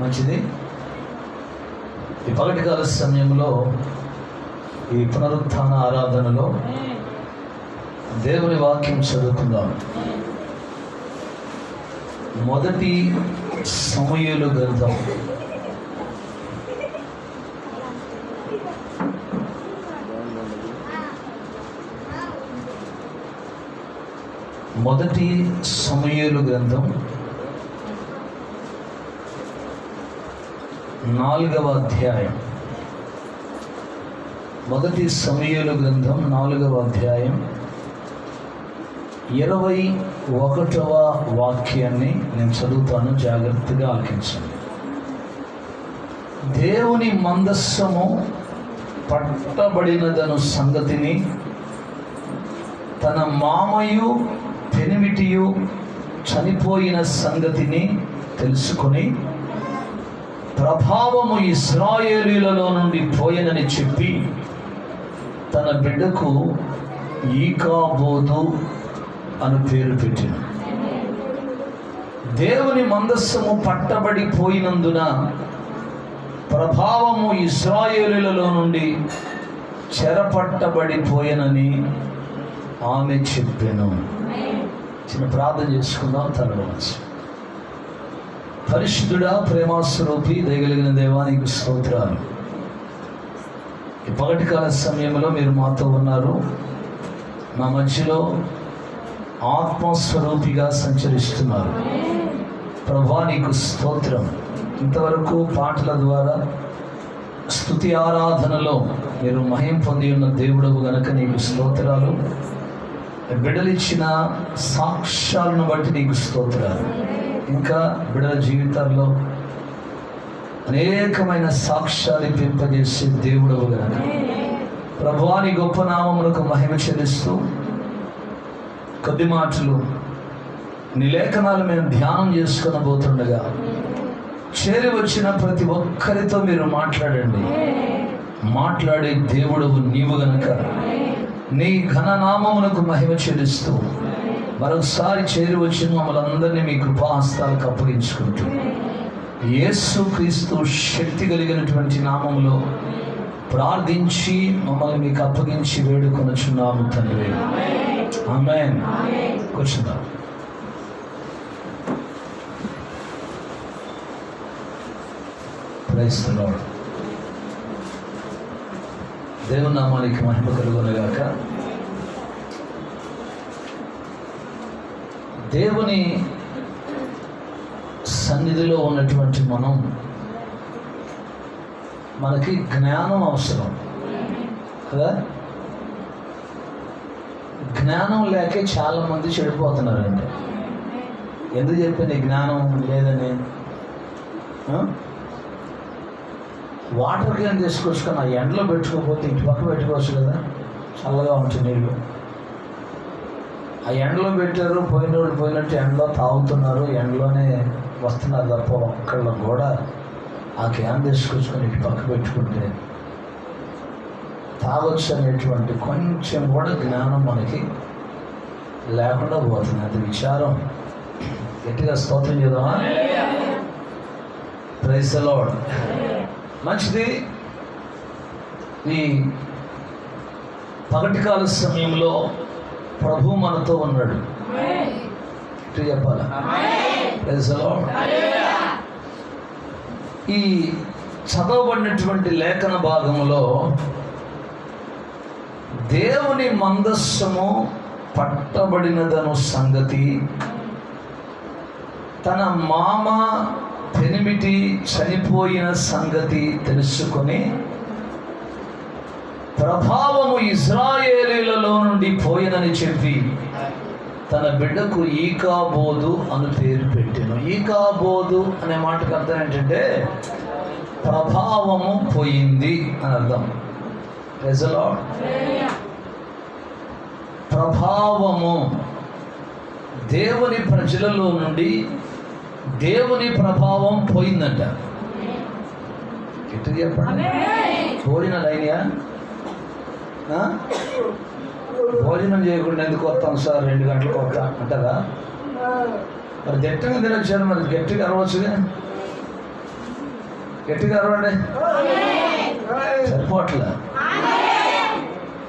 మంచిది. ఈ పగటికాల సమయంలో ఈ పునరుత్థాన ఆరాధనలో దేవుని వాక్యం చదువుకుందాం. మొదటి సమూయేలు గ్రంథం మొదటి సమూయేలు గ్రంథం 4వ అధ్యాయం. మొదటి సమూయేలు గ్రంథం 4వ అధ్యాయం 21వ వాక్యాన్ని నేను చదువుతాను, జాగ్రత్తగా ఆలకించండి. దేవుని మందస్సము పట్టబడినదను సంగతిని తన మామయు పెనిమిటియు చనిపోయిన సంగతిని తెలుసుకొని ప్రభావము ఇశ్రాయేలీయులలో నుండి పోయినని చెప్పి తన బిడ్డకు ఈకాబోదు అని పేరు పెట్టిన. దేవుని మందస్సము పట్టబడిపోయినందున ప్రభావము ఇశ్రాయేలీయులలో నుండి చెరపట్టబడిపోయినని ఆమె చెప్పాను. చిన్న ప్రార్థన చేసుకుందాం. తలవంచి. పరిశుద్ధుడా, ప్రేమాస్వరూపి, దయగలిగిన దేవానికి స్తోత్రాలు. ఈ పగటికాల సమయంలో మీరు మాతో ఉన్నారు. నా మధ్యలో ఆత్మస్వరూపిగా సంచరిస్తున్నారు. ప్రభువా, నీకు స్తోత్రం. ఇంతవరకు పాటల ద్వారా స్తుతి ఆరాధనలో మీరు మహిమ పొంది ఉన్న దేవుడవు గనక నీకు స్తోత్రాలు. బిడ్డలిచ్చిన సాక్ష్యాలను బట్టి నీకు స్తోత్రాలు. ఇంకా బిడ్డల జీవితాల్లో అనేకమైన సాక్ష్యాలు పెంపజేసే దేవుడవు గనక ప్రభువా, నీ గొప్ప నామములకు మహిమ చెల్లిస్తూ కొద్ది మాటలు నీ లేఖనాలు మేము ధ్యానం చేసుకుని పోతుండగా చేరి వచ్చిన ప్రతి ఒక్కరితో మీరు మాట్లాడండి. మాట్లాడే దేవుడవు నీవు గనక నీ ఘననామమునకు మహిమ చెల్లిస్తూ మరొకసారి చేరి వచ్చిన మమ్మల్ని అందరినీ మీ కృపాహస్తాలకు అప్పగించుకుంటూ యేసు క్రీస్తు శక్తి కలిగినటువంటి నామములో ప్రార్థించి మమ్మల్ని మీకు అప్పగించి వేడుకొనుచున్నాము తండ్రి. ఆమేన్. కూర్చుందాం. Praise the lord. దేవుని నామానికి మహిమ కలుగునుగాక. దేవుని సన్నిధిలో ఉన్నటువంటి మనకి జ్ఞానం అవసరం కదా. జ్ఞానం లేకే చాలా మంది చెడిపోతున్నారండి. ఎందుకు చెప్పాను జ్ఞానం లేదని? వాటర్ క్యాన్ తీసుకొచ్చుకొని ఆ ఎండలో పెట్టుకోకపోతే ఇటు పక్క పెట్టుకోవచ్చు కదా, చల్లగా ఉంటుంది నీళ్ళు. ఆ ఎండలో పెట్టారు, పోయినోళ్ళు పోయినట్టు ఎండలో తాగుతున్నారు, ఎండలోనే వస్తున్నారు తప్ప ఒక్కళ్ళ కూడా ఆ క్యాన్ తీసుకొచ్చుకొని ఇటు పక్క పెట్టుకుంటే తాగొచ్చు అనేటువంటి కొంచెం కూడా జ్ఞానం మనకి లేకుండా పోతుంది. అది విచారం. గట్టిగా స్తోత్రం చేద్దామా? Praise the Lord. మంచిది. ఈ పగటికాల సమయంలో ప్రభు మనతో ఉన్నాడు. ఇటు చెప్పాలా? Praise the Lord. ఈ చదవబడినటువంటి లేఖన భాగంలో దేవుని మందస్సము పట్టబడినదను సంగతి తన మామ పెనిమిటి చనిపోయిన సంగతి తెలుసుకొని ప్రభావము ఇశ్రాయేలీయులలో నుండి పోయినని చెప్పి తన బిడ్డకు ఈకాబోదు అని పేరు పెట్టాను. ఈకాబోదు అనే మాటకు అర్థం ఏంటంటే ప్రభావము పోయింది అని అర్థం. Praise the Lord. ప్రభావము దేవుని ప్రజలలో నుండి దేవుని ప్రభావం పోయిందంట. ఎట్లా చెప్పండి? పోయిన లైన్యా? భోజనం చేయకుండా ఎందుకు వస్తాం సార్, 2 గంటలకు వస్తా అంటారా? మరి గట్టిగా తినొచ్చారు, మరి గట్టిగా అరవచ్చుగా. గట్టిగా అరవండి. సరిపోట్లే,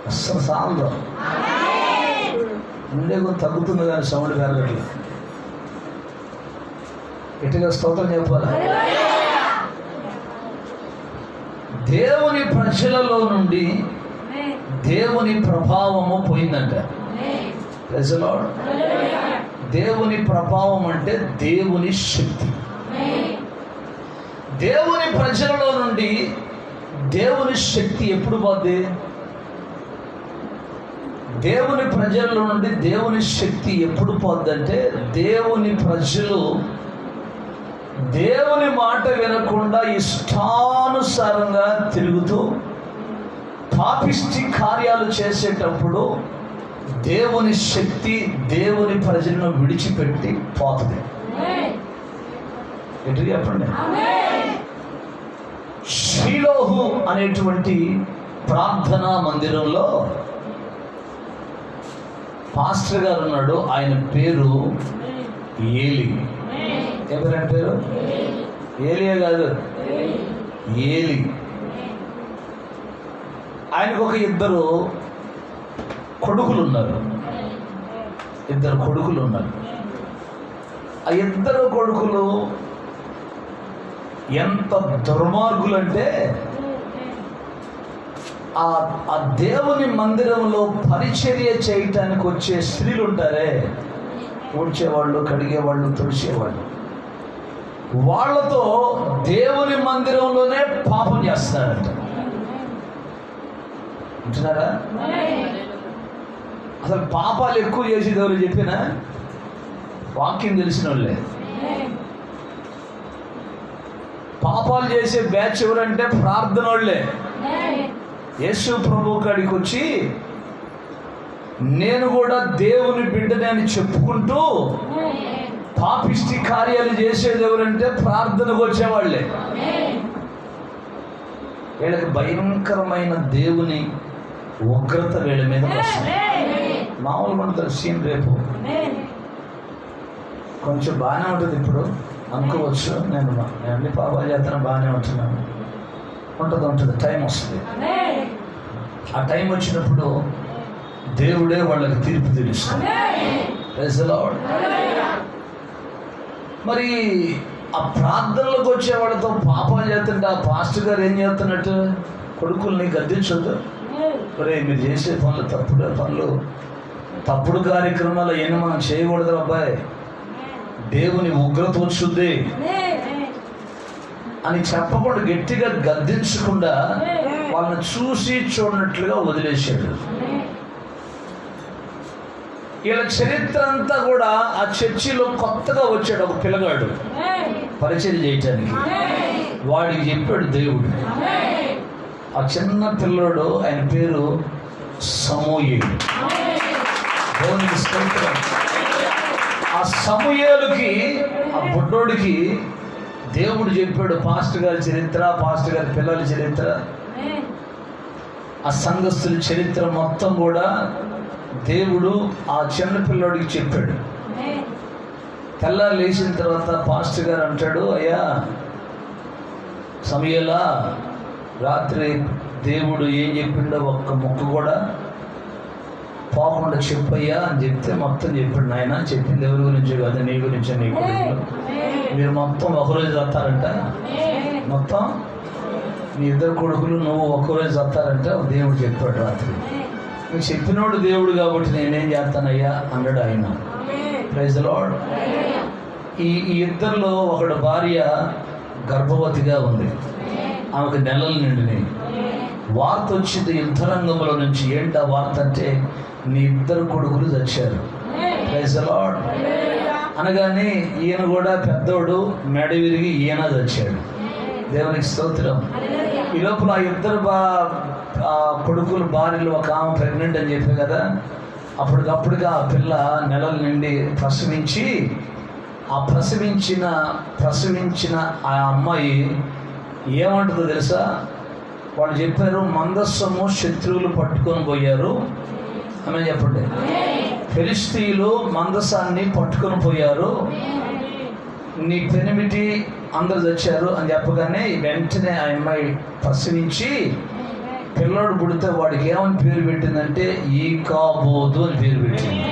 అస్సలు సాలదు. ఉండే కొంత తగ్గుతుంది కానీ సౌండ్ పెరగట్లేదు. గట్టిగా స్తోత్రం చెప్పాలి. దేవుని ప్రజలలో నుండి దేవుని ప్రభావము పోయిందంట. Praise the lord. దేవుని ప్రభావం అంటే దేవుని శక్తి. దేవుని ప్రజలలో నుండి దేవుని శక్తి ఎప్పుడు పోద్ది? దేవుని ప్రజల నుండి దేవుని శక్తి ఎప్పుడు పోద్దంటే, దేవుని ప్రజలు దేవుని మాట వినకుండా ఇష్టానుసారంగా తిరుగుతూ పాపిష్టి కార్యాలు చేసేటప్పుడు దేవుని శక్తి దేవుని ప్రజలను విడిచిపెట్టి పోతుంది. ఎటు చెప్పండి. షీలోహు అనేటువంటి ప్రార్థనా మందిరంలో పాస్టర్ గారు ఉన్నాడు. ఆయన పేరు ఏలి. ఎవరైనా పేరు ఏలియా కాదు, ఏలి. ఆయనకు ఒక ఇద్దరు కొడుకులు ఉన్నారు. ఆ ఇద్దరు కొడుకులు ఎంత దుర్మార్గులంటే, ఆ దేవుని మందిరంలో పరిచర్య చేయటానికి వచ్చే స్త్రీలు ఉంటారే, ఊడ్చేవాళ్ళు, కడిగేవాళ్ళు, తుడిచేవాళ్ళు, వాళ్ళతో దేవుని మందిరంలోనే పాపం చేస్తారంట. అంటున్నారా? అసలు పాపాలు ఎక్కువ చేసేది ఎవరు చెప్పినా వాక్యం తెలిసిన వాళ్ళే. పాపాలు చేసే బ్యాచ్ ఎవరంటే ప్రార్థన వాళ్ళే. యేసు ప్రభు కాడికి వచ్చి నేను కూడా దేవుని బిడ్డని అని చెప్పుకుంటూ పాపిష్టి కార్యాలు చేసేది ఎవరంటే ప్రార్థనకు వచ్చేవాళ్ళే. వీళ్ళకి భయంకరమైన దేవుని ఉగ్రత వీళ్ళ మీద వస్తుంది. మామూలుగా ఉంటుంది సీన్. రేపు కొంచెం బాగానే ఉంటుంది. ఇప్పుడు అనుకోవచ్చు నేను అన్ని పాపాలు చేస్తాను, బాగానే ఉంటున్నాను. ఉంటుంది, టైం వస్తుంది. ఆ టైం వచ్చినప్పుడు దేవుడే వాళ్ళకి తీర్పు తీరుస్తాడు. Praise the Lord. మరి ఆ ప్రార్థనలకు వచ్చే వాళ్ళతో పాపాలు చేస్తుంటే ఆ పాస్టర్ గారు ఏం చేస్తున్నట్టు? కొడుకుల్ని గద్దించొద్దు. మరి మీరు చేసే పనులు తప్పుడు కార్యక్రమాలు ఏమైనా మనం చేయకూడదు అబ్బాయి, దేవుని ఉగ్రత వచ్చుద్ది అని చెప్పకుండా, గట్టిగా గద్దించకుండా వాళ్ళని చూసి చూడనట్లుగా వదిలేశాడు. వీళ్ళ చరిత్ర అంతా కూడా ఆ చర్చిలో కొత్తగా వచ్చాడు ఒక పిల్లగాడు పరిచయం చేయటానికి. వాడికి చెప్పాడు దేవుడు. ఆ చిన్న పిల్లోడు, ఆయన పేరు సమూయేలు. దేవునికి స్తోత్రం. ఆ సమూయేలుకి, ఆ బుడ్డోడికి దేవుడు చెప్పాడు పాస్టర్ గారి చరిత్ర, పాస్టర్ గారి పిల్లల చరిత్ర, ఆ సంఘస్థుల చరిత్ర మొత్తం కూడా దేవుడు ఆ చిన్న పిల్లోడికి చెప్పాడు. తెల్లారు లేచిన తర్వాత పాస్టర్ గారు అంటాడు, అయ్యా సమూయేలా, రాత్రి దేవుడు ఏం చెప్పిండో ఒక్క ముక్క కూడా పోకుండా చెప్పయ్యా అని చెప్తే మొత్తం చెప్పాడు. నాయన చెప్పింది ఎవరి గురించి కాదు, నీ గురించి, నీ కొడుకులు మీరు మొత్తం ఒకరోజు చస్తారంట. మొత్తం నీ ఇద్దరు కొడుకులు నువ్వు ఒక్కరోజు చస్తారంట దేవుడు చెప్పాడు రాత్రి. నువ్వు చెప్పినోడు దేవుడు కాబట్టి నేనేం చేస్తానయ్యా అన్నాడు ఆయన. Praise the Lord. ఈ ఇద్దరిలో ఒకడు భార్య గర్భవతిగా ఉంది, ఆమెకు నెలలు నిండినాయి. వార్త వచ్చింది యుద్ధరంగంలో నుంచి. ఏంటి ఆ వార్త అంటే, నీ ఇద్దరు కొడుకులు చచ్చారు. Praise the lord. అనగానే ఈయన కూడా పెద్దోడు మెడ విరిగి ఈయన చచ్చాడు. దేవునికి స్తోత్రం. ఈ లోపల ఆ ఇద్దరు కొడుకులు భార్యలు, ఒక ఆమె ప్రెగ్నెంట్ అని చెప్పే కదా, అప్పటికప్పుడుగా ఆ పిల్ల నెలల నుండి ప్రసవించి, ఆ ప్రసవించిన ఆ అమ్మాయి ఏమంటుందో తెలుసా? వాళ్ళు చెప్పారు, మందస్సము శత్రువులు పట్టుకొని పోయారు. ఆమె చెప్పండి. ఫిలిష్తీయులు మందసాన్ని పట్టుకొని పోయారు. నీ పెనిమిటి అందరు వచ్చారు అని చెప్పగానే వెంటనే ఆ అమ్మాయి ప్రశ్నించి పిల్లోడు పుడితే వాడికి ఏమని పేరు పెట్టిందంటే ఈకాబోదు అని పేరు పెట్టింది.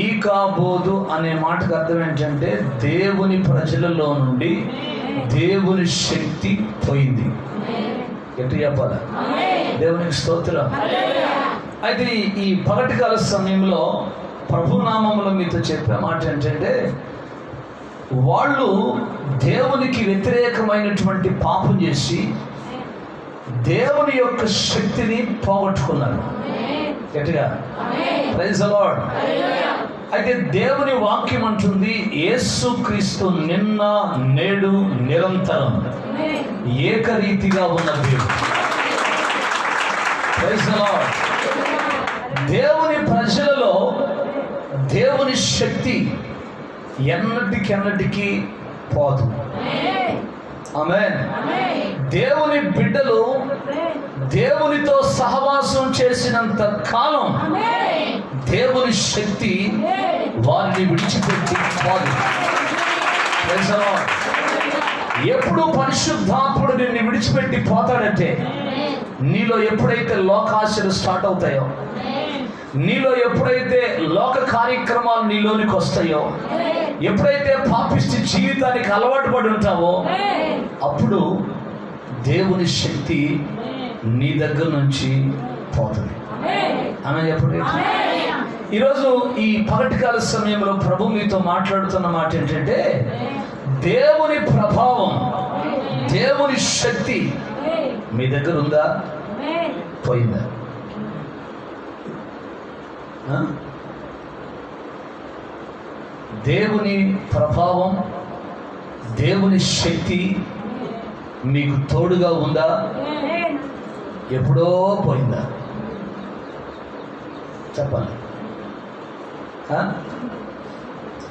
ఈకాబోదు అనే మాటకు అర్థం ఏంటంటే దేవుని ప్రజలలో నుండి దేవుని శక్తి పోయింది. ఎటు చెప్పాలా? దేవునికి స్తోత్రం. అయితే ఈ పగటికాల సమయంలో ప్రభునామములో మీతో చెప్పే మాట ఏంటంటే వాళ్ళు దేవునికి వ్యతిరేకమైనటువంటి పాపం చేసి దేవుని యొక్క శక్తిని పోగొట్టుకున్నారు. గట్టిగా ప్రైజ్ ది లార్డ్. అయితే దేవుని వాక్యం అంటుంది యేసుక్రీస్తు నిన్న నేడు నిరంతరం ఏకరీతిగా ఉన్న దేవుడు. Praise the lord. దేవుని ప్రజలలో దేవుని శక్తి ఎన్నటికెన్నటికీ పోదు. ఆమేన్. దేవుని బిడ్డలు దేవునితో సహవాసం చేసినంత కాలం దేవుని శక్తి వారిని విడిచిపెట్టి పోదు. ఎప్పుడు పరిశుద్ధాత్ముడు నిన్ను విడిచిపెట్టి పోతాడంటే నీలో ఎప్పుడైతే లోకాశలు స్టార్ట్ అవుతాయో, నీలో ఎప్పుడైతే లోక కార్యక్రమాలు నీలోనికి వస్తాయో, ఎప్పుడైతే పాపిష్టి జీవితానికి అలవాటు పడి ఉంటావో అప్పుడు దేవుని శక్తి నీ దగ్గర నుంచి పోతుంది. ఆమె చెప్పండి. ఈరోజు ఈ పగటికాల సమయంలో ప్రభు మీతో మాట్లాడుతున్న మాట ఏంటంటే దేవుని ప్రభావం, దేవుని శక్తి మీ దగ్గర ఉందా, పోయిందా? దేవుని ప్రభావం, దేవుని శక్తి మీకు తోడుగా ఉందా, ఎప్పుడో పోయిందా? చెప్పాలి.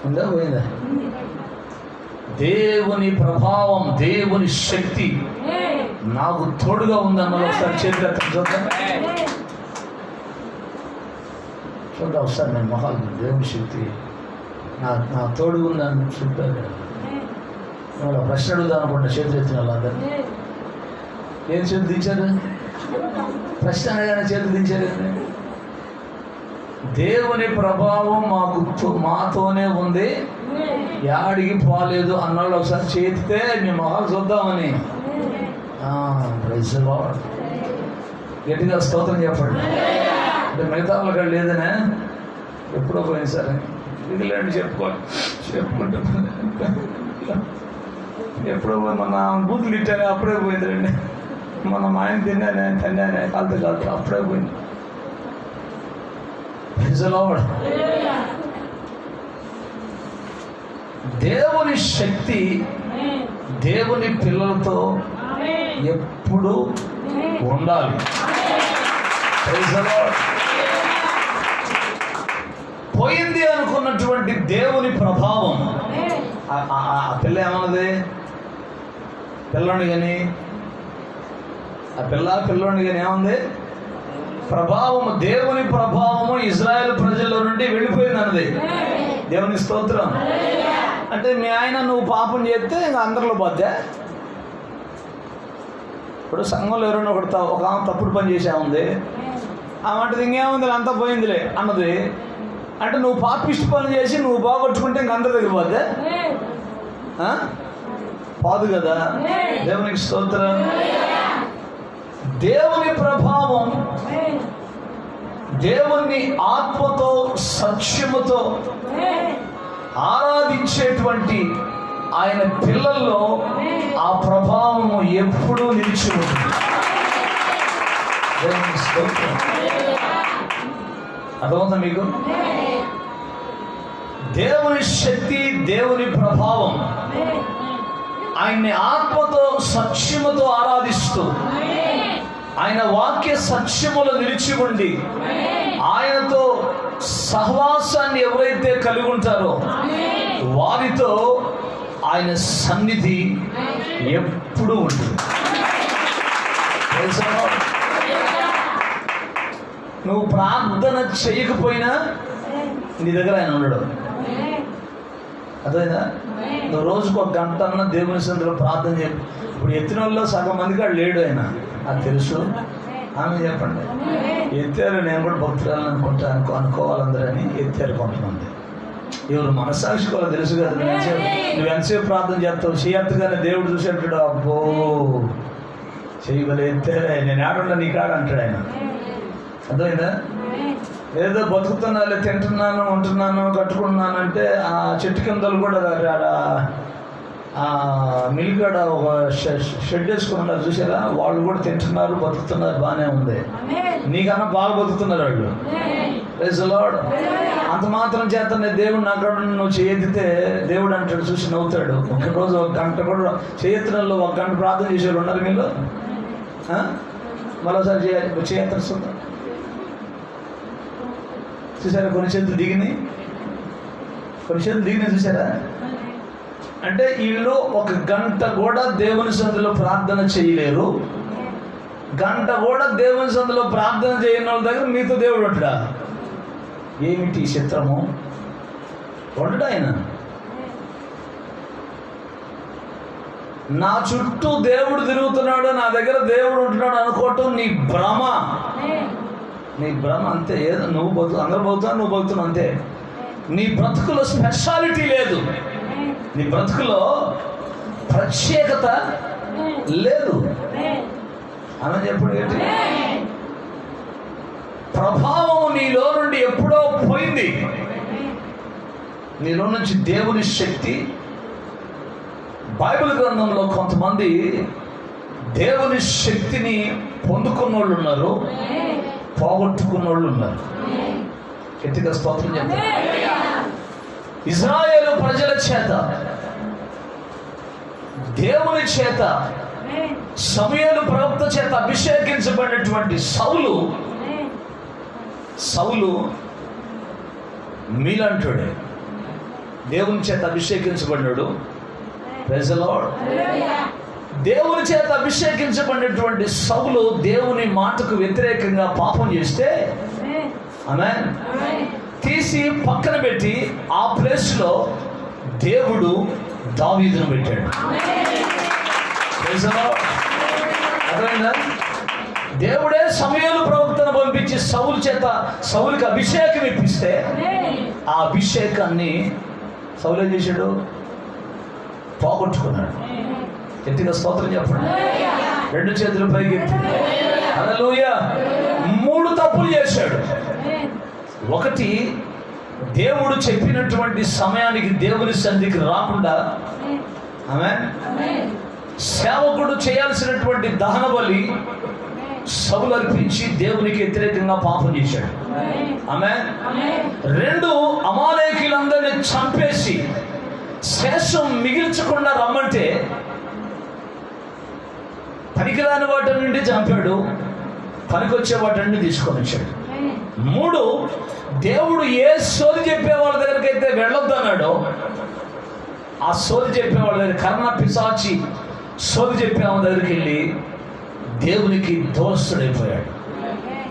ఉందా, పోయిందా? దేవుని ప్రభావం, దేవుని శక్తి నాకు తోడుగా ఉందన్న ఒకసారి చేతులు చూద్దాం. చూద్దాం ఒకసారి నేను మొహాలు. దేవుని శక్తి నా తోడు ఉందని చూపారు. వాళ్ళ ప్రశ్న అడుగుదాం అనుకుంటా చేతులు ఎత్తిన వాళ్ళందరూ. ఏం చేతులు దించారు? ప్రశ్న అనగానే చేతులు దించారు. దేవుని ప్రభావం మాతోనే ఉంది, యాడికి పోలేదు అన్నాళ్ళు ఒకసారి చేతితే మీ మొహాలు చూద్దామని. Praise the Lord. గట్టిగా స్తోత్రం చెప్పండి. అంటే మిగతా వాళ్ళకి లేదనే ఎప్పుడో పోయింది సరే ఇదిలేండి చెప్పుకుంటే ఎప్పుడో మన బూతులు ఇట్టానే అప్పుడే పోయిందండి. మన మా ఆయన తిన్నానే కాలుతో అప్పుడే పోయింది. దేవుని శక్తి దేవుని పిల్లలతో ఎప్పుడు ఉండాలి. పోయింది అనుకున్నటువంటి దేవుని ప్రభావం ఆ పిల్ల ఏమన్నది? పిల్లోని కానీ పిల్లోని కానీ ఏముంది? ప్రభావము, దేవుని ప్రభావము ఇజ్రాయెల్ ప్రజల్లో నుండి వెళ్ళిపోయింది అన్నది. దేవుని స్తోత్రం. అంటే మీ ఆయన నువ్వు పాపం చేస్తే ఇంకా అందరిలో పోద్దా? ఇప్పుడు సంఘంలో ఎవరైనా ఒక ఆమె తప్పుడు పని చేసా ఉంది, ఆమె అంటది ఇంకేముంది అంతా పోయిందిలే అన్నది. అంటే నువ్వు పాపిష్టి పని చేసి నువ్వు బాగొట్టుకుంటే ఇంక అందరి దగ్గర పోద్దా? పోదు కదా. దేవునికి స్తోత్రం. దేవుని ప్రభావం, దేవుని ఆత్మతో సత్యముతో ఆరాధించేటువంటి ఆయన పిల్లల్లో ఆ ప్రభావము ఎప్పుడూ నిలిచి ఉంటుంది. దేవునికి స్తోత్రం. అర్థమవుతుందా మీకు? దేవుని శక్తి, దేవుని ప్రభావం, ఆయన్ని ఆత్మతో సత్యముతో ఆరాధిస్తూ ఆయన వాక్య సత్యములో నిలిచి ఉండి ఆయనతో సహవాసాన్ని ఎవరైతే కలిగి ఉంటారో వారితో ఆయన సన్నిధి ఎప్పుడూ ఉంటుంది. నువ్వు ప్రార్థన చేయకపోయినా నీ దగ్గర ఆయన ఉండడు. అదేనా? నువ్వు రోజుకు 1 గంట అన్న దేవుని సన్నిధిలో ప్రార్థన చెప్పి. ఇప్పుడు ఎత్తిన వాళ్ళు సగం మందికి వాడు లేడు ఆయన, అది తెలుసు. ఆమె చెప్పండి, ఎత్తారు. నేను కూడా భక్తురాలని అనుకోవాలందరని ఎత్తారు కొంతమంది. ఎవరు మనస్సాక్షికోవాలో తెలుసు కదా. నువ్వు ఎంతసేపు ప్రార్థన చేస్తావు, చేయత్తగానే దేవుడు చూసేటాడు, అబ్బో చేయగల ఎత్తారే, నేను ఆడుండా నీ కాడ అంటాడు ఆయన. అర్థమైందా? ఏదో బతుకుతున్నాను, తింటున్నాను, ఉంటున్నాను, కట్టుకుంటున్నాను అంటే ఆ చెట్టు కిందలు కూడా మిల్గాడ ఒక షెడ్ వేసుకున్నారు చూసారా, వాళ్ళు కూడా తింటున్నారు, బతుకుతున్నారు, బాగానే ఉంది. నీకన్నా బాగా బతుకుతున్నారు వాళ్ళు. Praise the Lord. అంత మాత్రం చేత దేవుడు నా కాడ నువ్వు చేయెత్తితే దేవుడు అంటాడు, చూసి నవ్వుతాడు. ఒకరోజు 1 గంట కూడా చేయెత్తినలో 1 గంట ప్రార్థన చేసేవాళ్ళు ఉన్నారు మీరు. మరోసారి చేయెత్తరుస్తుందా చూసారా? కొన్ని చేతులు దిగినాయి, కొన్ని చేతులు దిగినాయి చూసారా? అంటే వీళ్ళు 1 గంట కూడా దేవుని సన్నిధిలో ప్రార్థన చేయలేరు. గంట కూడా దేవుని సన్నిధిలో ప్రార్థన చేయని వాళ్ళ దగ్గర మీతో దేవుడు ఉంటాడా? ఏమిటి చిత్రము? ఉండడు ఆయన. నా చుట్టూ దేవుడు తిరుగుతున్నాడు, నా దగ్గర దేవుడు ఉంటున్నాడు అనుకోవటం నీ భ్రమ. నీ భ్రమ అంతే. ఏదో నువ్వు బతుకు, అందరూ బతుకుతావు, నువ్వు బతుకుతున్నావు అంతే. నీ బ్రతుకులో స్పెషాలిటీ లేదు, నీ బ్రతుకులో ప్రత్యేకత లేదు. అని చెప్పండి. ఏంటి ప్రభావం నీలో నుండి ఎప్పుడో పోయింది. నీలో నుంచి దేవుని శక్తి. బైబిల్ గ్రంథంలో కొంతమంది దేవుని శక్తిని పొందుకున్న వాళ్ళు ఉన్నారు, పోగొట్టుకున్న వాళ్ళు ఉన్నారు. గట్టిగా స్తోత్రం చెప్తారు. ఇశ్రాయేలు ప్రజల చేత, దేవుని చేత, సమూయేలు ప్రవక్త చేత అభిషేకించబడినటువంటి సౌలు మీలాంటోడే, దేవుని చేత అభిషేకించబడినాడు. Praise the lord. దేవుని చేత అభిషేకించబడినటువంటి సౌలు దేవుని మాటకు వ్యతిరేకంగా పాపం చేస్తే ఆమేన్ తీసి పక్కన పెట్టి ఆ ప్లేస్లో దేవుడు దావీదును పెట్టాడు. Praise the Lord. అర్థమైందా? దేవుడే సమూయేలు ప్రవక్తను పంపించి సౌలుకి అభిషేకం ఇప్పిస్తే ఆ అభిషేకాన్ని సౌలు ఏం చేశాడు? పోగొట్టుకున్నాడు. గట్టిగా స్తోత్రం చెప్పండి. 2 చేతులు పైకెత్తి హల్లెలూయా. 3 తప్పులు చేశాడు. 1, దేవుడు చెప్పినటువంటి సమయానికి దేవుని సన్నిధికి రాకుండా ఆమేన్ సేవకుడు చేయాల్సినటువంటి దహన బలి సౌలు అర్పించి దేవునికి వ్యతిరేకంగా పాపం చేశాడు. ఆమేన్. 2, అమాలేకీయులందరినీ చంపేసి శేషం మిగిల్చకుండా రమ్మంటే పనికిరాని వాటి నుండి చంపాడు, పనికొచ్చే వాటి నుండి తీసుకొని వచ్చాడు. 3, దేవుడు ఏ సోది చెప్పే వాళ్ళ దగ్గరికి అయితే వెళ్ళొద్దన్నాడో ఆ సోది చెప్పే వాళ్ళ దగ్గర, కర్ణ పిశాచి సోది చెప్పే వాళ్ళ దగ్గరికి వెళ్ళి దేవునికి దోషుడైపోయాడు.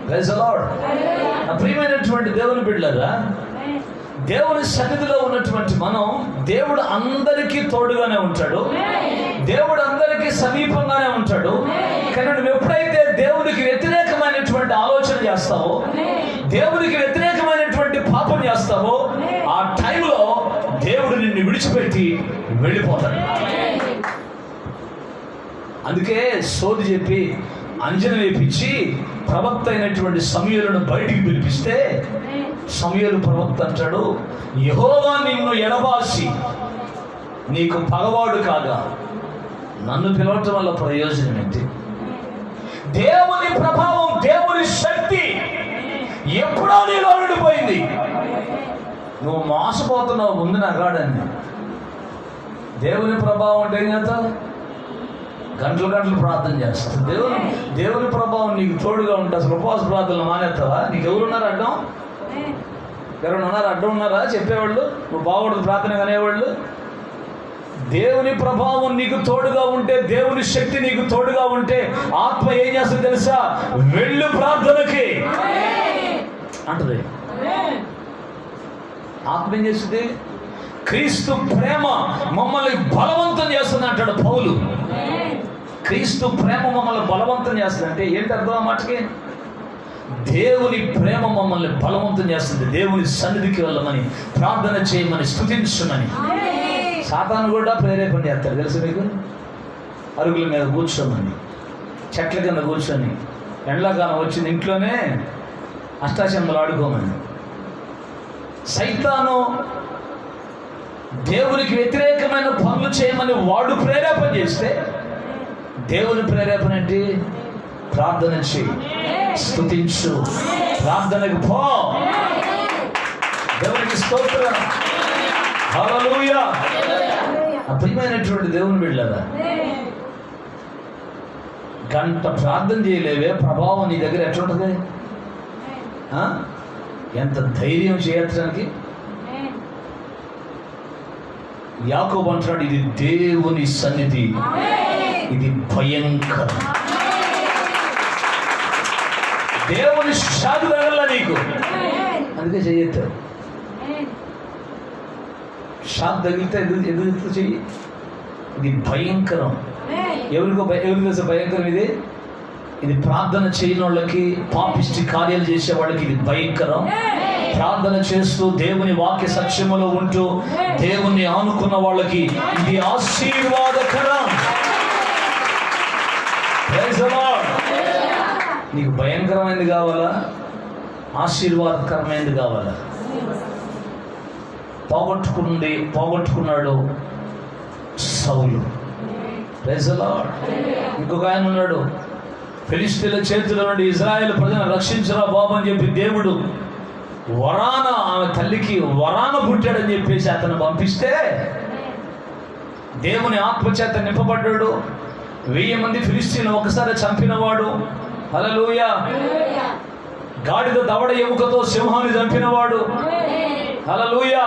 Praise the lord. నా ప్రియమైనటువంటి దేవుని బిడ్డలారా, దేవుని సన్నిధిలో ఉన్నటువంటి మనం, దేవుడు అందరికీ తోడుగానే ఉంటాడు, దేవుడు అందరికీ సమీపంగానే ఉంటాడు. కానీ నువ్వు ఎప్పుడైతే దేవునికి వ్యతిరేకమైనటువంటి ఆలోచన చేస్తావో, దేవునికి వ్యతిరేకమైనటువంటి పాపం చేస్తావో, ఆ టైంలో దేవుడు నిన్ను విడిచిపెట్టి వెళ్ళిపోతాడు. అందుకే సోది చెప్పి అంజన వేపించి ప్రవక్త అయినటువంటి సమూయేలును బయటికి పిలిపిస్తే సమూయేలు ప్రవక్త అంటాడు, యెహోవా నిన్ను ఎడబాసి నీకు పగవాడు కాగా నన్ను పిలవటం వల్ల ప్రయోజనం ఏంటి? దేవుని ప్రభావం, దేవుని శక్తి ఎప్పుడో నీలో ఉండిపోయింది. నువ్వు మోసపోతున్నావు ముందు నగాడని. దేవుని ప్రభావం అంటే ఏం చేస్తావు? గంటలు ప్రార్థన చేస్తావు. దేవుని ప్రభావం నీకు తోడుగా ఉంటే అసలు ఉపవాస ప్రార్థనలు మానేస్తావా? నీకు ఎవరున్నారు అడ్డం? ఎవరైనా ఉన్నారు అడ్డం? ఉన్నారా చెప్పేవాళ్ళు? నువ్వు బాగుండదు ప్రార్థన అనేవాళ్ళు? దేవుని ప్రభావం నీకు తోడుగా ఉంటే, దేవుని శక్తి నీకు తోడుగా ఉంటే ఆత్మ ఏం చేస్తుంది తెలుసా? వెళ్ళు ప్రార్థనకి అంటది. ఆత్మ ఏం చేస్తుంది? క్రీస్తు ప్రేమ మమ్మల్ని బలవంతం చేస్తుంది అంటాడు పౌలు. క్రీస్తు ప్రేమ మమ్మల్ని బలవంతం చేస్తుంది అంటే ఏంటి అర్థం? ఆ మాటకి దేవుని ప్రేమ మమ్మల్ని బలవంతం చేస్తుంది. దేవుని సన్నిధికి వెళ్ళమని, ప్రార్థన చేయమని, స్తుతించమని. సాతాను కూడా ప్రేరేపణ చేస్తాడు తెలుసు మీకు. అరుగుల మీద కూర్చోమని, చెట్ల కింద కూర్చొని, ఎండాకాలం వచ్చింది ఇంట్లోనే అష్టాచమ్మలు ఆడుకోమని. సైతాను దేవునికి వ్యతిరేకమైన పనులు చేయమని వాడు ప్రేరేపణ చేస్తే, దేవుని ప్రేరేపణ ఏంటి? ప్రార్థన చేయి, స్తుతించు, ప్రార్థనకు పో. దేవునికి స్తోత్రం, హల్లెలూయా. ప్రియమైనటువంటి దేవుని బిడ్డలారా, గంట ప్రార్థన చేయలేవే, ప్రభావం నీ దగ్గర ఎట్లుంటుంది? ఎంత ధైర్యం చేయడానికి? యాకోబు అంటున్నాడు, ఇది దేవుని సన్నిధి, ఇది భయంకరం. దేవుని షాకు తగల నీకు, అందుకే చెయ్యొద్దు. షాక్ తగిలితే ఎదురు చెయ్యి. ఇది భయంకరం. ఎవరికి భయంకరం? ఇది ప్రార్థన చేయని వాళ్ళకి, పాపిష్టి కార్యాలు చేసే వాళ్ళకి ఇది భయంకరం. ప్రార్థన చేస్తూ దేవుని వాక్య సత్యములో ఉంటూ దేవుణ్ణి ఆనుకున్న వాళ్ళకి ఇది ఆశీర్వాదకరం. నీకు భయంకరమైనది కావాలా, ఆశీర్వాదకరమైనది కావాలా? పోగొట్టుకున్నాడు సౌలు. Praise the lord. ఇంకొక ఆయన ఉన్నాడు, ఫిలిష్తీయుల చేతిలో నుండి ఇజ్రాయేల్ ప్రజలను రక్షించరా బాబు అని చెప్పి దేవుడు వరాన, ఆమె తల్లికి వరాన పుట్టాడని చెప్పేసి అతను పంపిస్తే దేవుని ఆత్మచేత నింపబడ్డాడు. 1000 మంది ఫిలిష్తీయులను ఒకసారి చంపినవాడు. హల్లెలూయా. గాడిద దవడ ఎముకతో సింహాన్ని చంపినవాడు. హల్లెలూయా.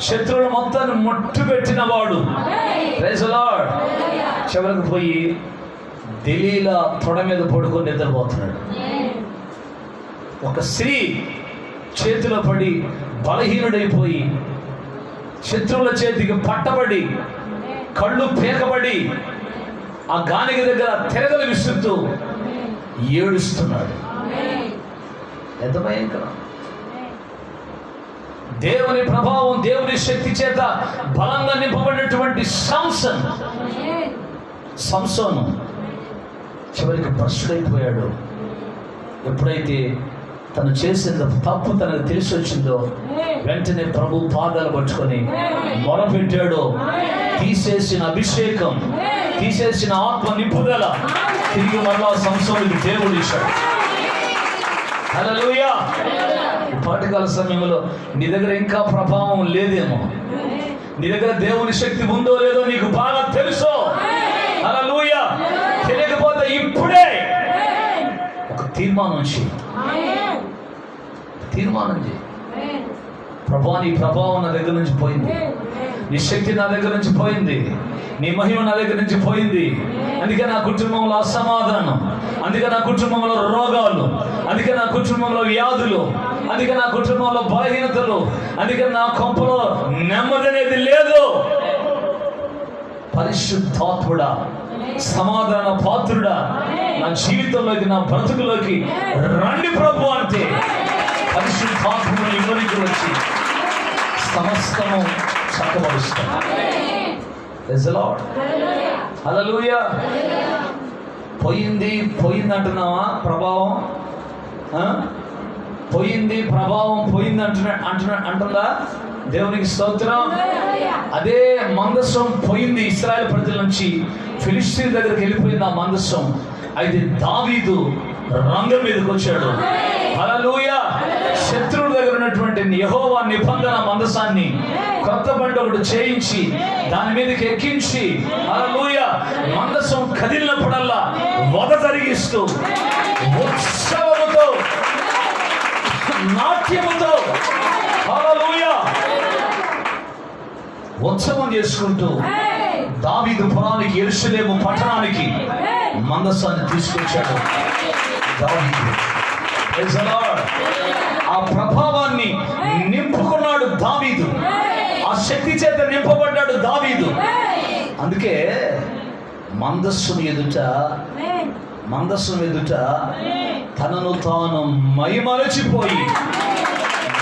శత్రువులు మొత్తాన్ని ముట్టు పెట్టినవాడు. Praise the lord. చివరికి పోయి దెలీలా తొడ మీద పడుకొని నిద్రపోతున్నాడు. ఒక స్త్రీ చేతిలో పడి బలహీనుడైపోయి, శత్రువుల చేతికి పట్టబడి, కళ్ళు పేకబడి, ఆ గానిగ దగ్గర తిరగలు విసురుతూ ఏడుస్తున్నాడు. ఎంత భయంకరం! దేవుని ప్రభావం, దేవుని శక్తి చేత బలంగా నింపబడినటువంటి సంసోను చివరికి భ్రష్టుడైపోయాడు. ఎప్పుడైతే తను చేసిన తప్పు తనకు తెలిసి వచ్చిందో వెంటనే ప్రభు పాదాలు పట్టుకొని మొరపెట్టాడు. తీసేసిన అభిషేకం, తీసేసిన ఆత్మ నింపుదల తిరిగి మరలా సంసోనుడికి దేవుడు ఇచ్చాడు. హల్లెలూయా. ఈ పాఠకాల సమయంలో నీ దగ్గర ఇంకా ప్రభావం లేదేమో, నీ దగ్గర దేవుని శక్తి ఉందో లేదో నీకు బాగా తెలుసు. హల్లెలూయా. తెలియకపోతే ఇప్పుడే ఒక తీర్మానం చేయి. ప్రభువా, నీ ప్రభావం నా దగ్గర నుంచి పోయింది, నీ శక్తి నా దగ్గర నుంచి పోయింది, నీ మహిమ నా దగ్గర నుంచి పోయింది. అందుకే నా కుటుంబంలో అసమాధానం, అందుకే నా కుటుంబంలో రోగాలు, అందుకే నా కుటుంబంలో వ్యాధులు, అందుకే నా కుటుంబంలో బలహీనతలు, అందుకే నా కొంపలో నెమ్మది అనేది లేదు. పరిశుద్ధాత్ముడా, సమాధాన పాత్రుడా, నా జీవితంలోకి, నా బ్రతుకులోకి రండి ప్రభు అంటే పరిశుద్ధాత్ముడు ఇవ్వడానికి వచ్చి సమస్తము చక్కబరుస్తాడు. Praise the lord. హల్లెలూయా. పోయింది అంటున్నావా? ప్రభావం పోయింది, ప్రభావం పోయింది అంటుందా? దేవునికి స్తోత్రం. అదే మందసం పోయింది ఇశ్రాయేలు ప్రజల నుంచి, ఫిలిష్తీయుల దగ్గరికి వెళ్ళిపోయింది ఆ మందసం. అయితే దావీదు రంగం మీదకి వచ్చాడు. హల్లెలూయా. శత్రువుల దగ్గర ఉన్నటువంటి యెహోవా నిబంధన మందసాన్ని కొత్త బండి ఒకటి చేయించి దాని మీదకి ఎక్కించి, హల్లెలూయా, మందసం కదిలినప్పుడల్లా వద జరిగిస్తూ ఉత్సవముతో, నాట్యముతో, హల్లెలూయా, ఉత్సవం చేసుకుంటూ దావీదు పురానికి, యెరూషలేము పట్టణానికి మందసాన్ని తీసుకొచ్చాడు దావీదు. ఆ ప్రభావాన్ని నింపుకున్నాడు దావీదు. ఆ శక్తి చేత నింపబడ్డాడు దావీదు. అందుకే మందస్సును ఎదుట తనను తాను మైమరచిపోయి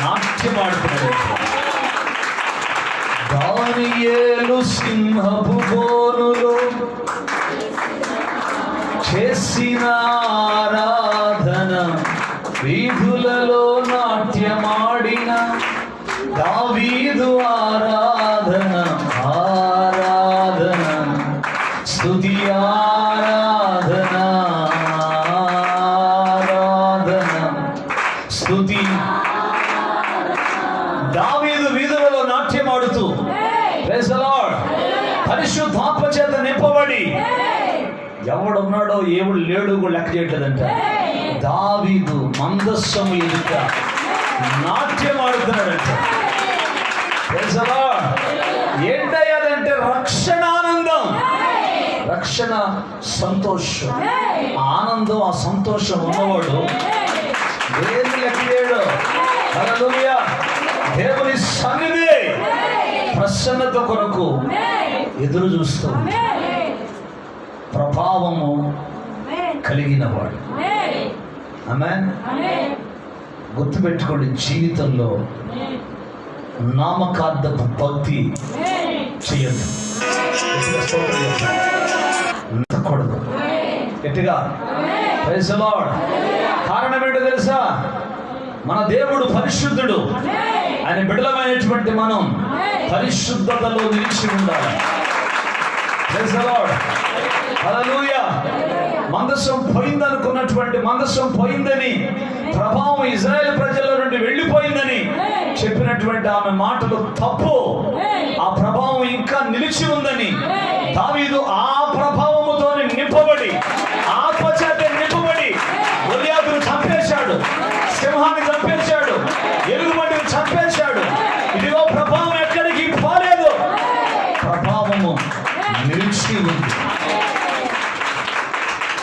నాట్యమాడుతున్నాడు. దానియేలు సింహపు బోనులో చేసిన ఆరాధన, వీధులలో నాట్యమాడిన దావీదు ఆరాధన, ఆరాధన స్తుతి ఆరాధన, ఆరాధన స్తుతి. దావీదు వీధులలో నాట్యమాడుతూ ప్రైజ్ ది లార్డ్ పరిశుద్ధాత్మ చేత నింపబడి, ఎవడున్నాడో ఎవడు లేడు కూడా లెక్క చేయట్లేదంట, దావీదు మందస్సము ఎదుట నాట్యం ఆడుతున్నాడంట. ఏంటయ్యాదంటే రక్షణానందం, రక్షణ సంతోషం, ఆనందం, ఆ సంతోషం ఉన్నవాడు ఏది లెక్క చేయడు. హల్లెలూయా. దేవుని సన్నిధి ప్రసన్నత కొరకు ఎదురు చూస్తూ ప్రభావము కలిగిన వాడు. ఆమేన్. గుర్తుపెట్టుకోండి, జీవితంలో నామకార్థపు భక్తి చేయదు, నడకూడదు గట్టిగా. Praise the Lord. కారణం ఏంటో తెలుసా? మన దేవుడు పరిశుద్ధుడు. ఆయన బిడ్డలమైనటువంటి మనం పరిశుద్ధతలో నిలిచి ఉండాలి. Praise the lord. హల్లెలూయా. మందసం పోయిందనుకున్నటువంటి, మందసం పోయిందని, ప్రభావం ఇజ్రాయేల్ ప్రజల నుండి వెళ్ళిపోయిందని చెప్పినటువంటి ఆమె మాటలు తప్పు. ఆ ప్రభావం ఇంకా నిలిచి ఉందని దావీదు ఆ ప్రభావముతోనే నింపబడి, ఆత్మచేత నింపబడి గొలియాతును చంపేశాడు, సింహాన్ని చంపేశాడు, ఎలుగుబంటిని చంపేశాడు. ఇదిగో ప్రభావం ఎక్కడికి పోలేదు, ప్రభావము నిలిచి ఉంది.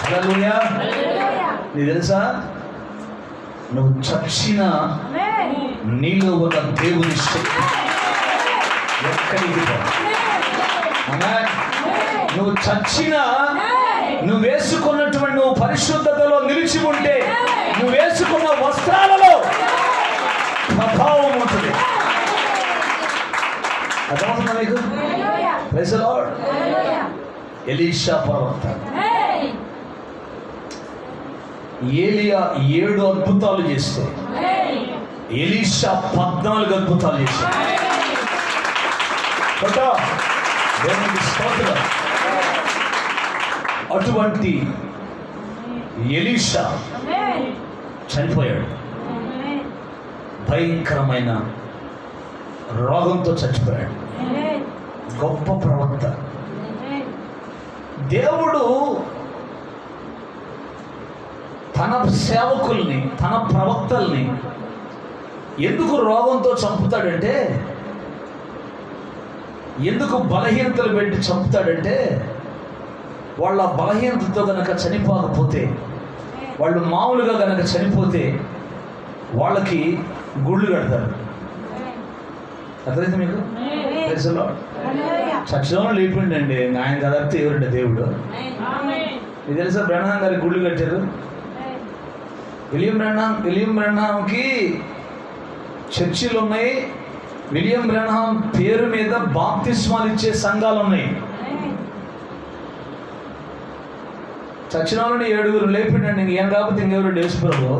హల్లెలూయా. నీకు తెలుసా, నువ్వు చచ్చిన నీలో ఉన్న దేవుని శక్తి ఎక్కడికి పో. నువ్వు చచ్చిన, నువ్వు వేసుకున్నటువంటి, నువ్వు పరిశుద్ధతలో నిలిచి ఉంటే, నువ్వు వేసుకున్న వస్త్రాలలో ప్రభావం ఉంటుంది. అర్థమవుతుందా మీకు? Praise the lord. ఎలీషా ప్రవక్త, ఏలియా 7 అద్భుతాలు చేస్తే ఎలీషా 14 అద్భుతాలు చేశాడు. దేవునికి స్తోత్రం. అటువంటి ఎలీషా చనిపోయాడు. భయంకరమైన రోగంతో చచ్చిపోయాడు. గొప్ప ప్రవక్త. దేవుడు తన సేవకుల్ని, తన ప్రవక్తల్ని ఎందుకు రోగంతో చంపుతాడంటే, ఎందుకు బలహీనతలు పెట్టి చంపుతాడంటే, వాళ్ళ బలహీనతతో గనక చనిపోకపోతే, వాళ్ళు మామూలుగా గనక చనిపోతే వాళ్ళకి గుళ్ళు కడతారు. అర్థమైతే మీకు? చచ్చిలో లేపిండండి ఆయన కదిపితే ఎవరండి దేవుడు? ఇది తెలుసా? బ్రహ్మాం గారికి గుళ్ళు కట్టారు. విలియం బ్రహ్మాంకి చర్చిలు ఉన్నాయి. విలియం బ్రహ్మాం పేరు మీద బాప్తిస్మాలు ఇచ్చే సంఘాలు ఉన్నాయి. చచ్చిన వాళ్ళని 7 లేపిండండి. ఈయన కాకపోతే ఇంకెవరు డేసుప్రభు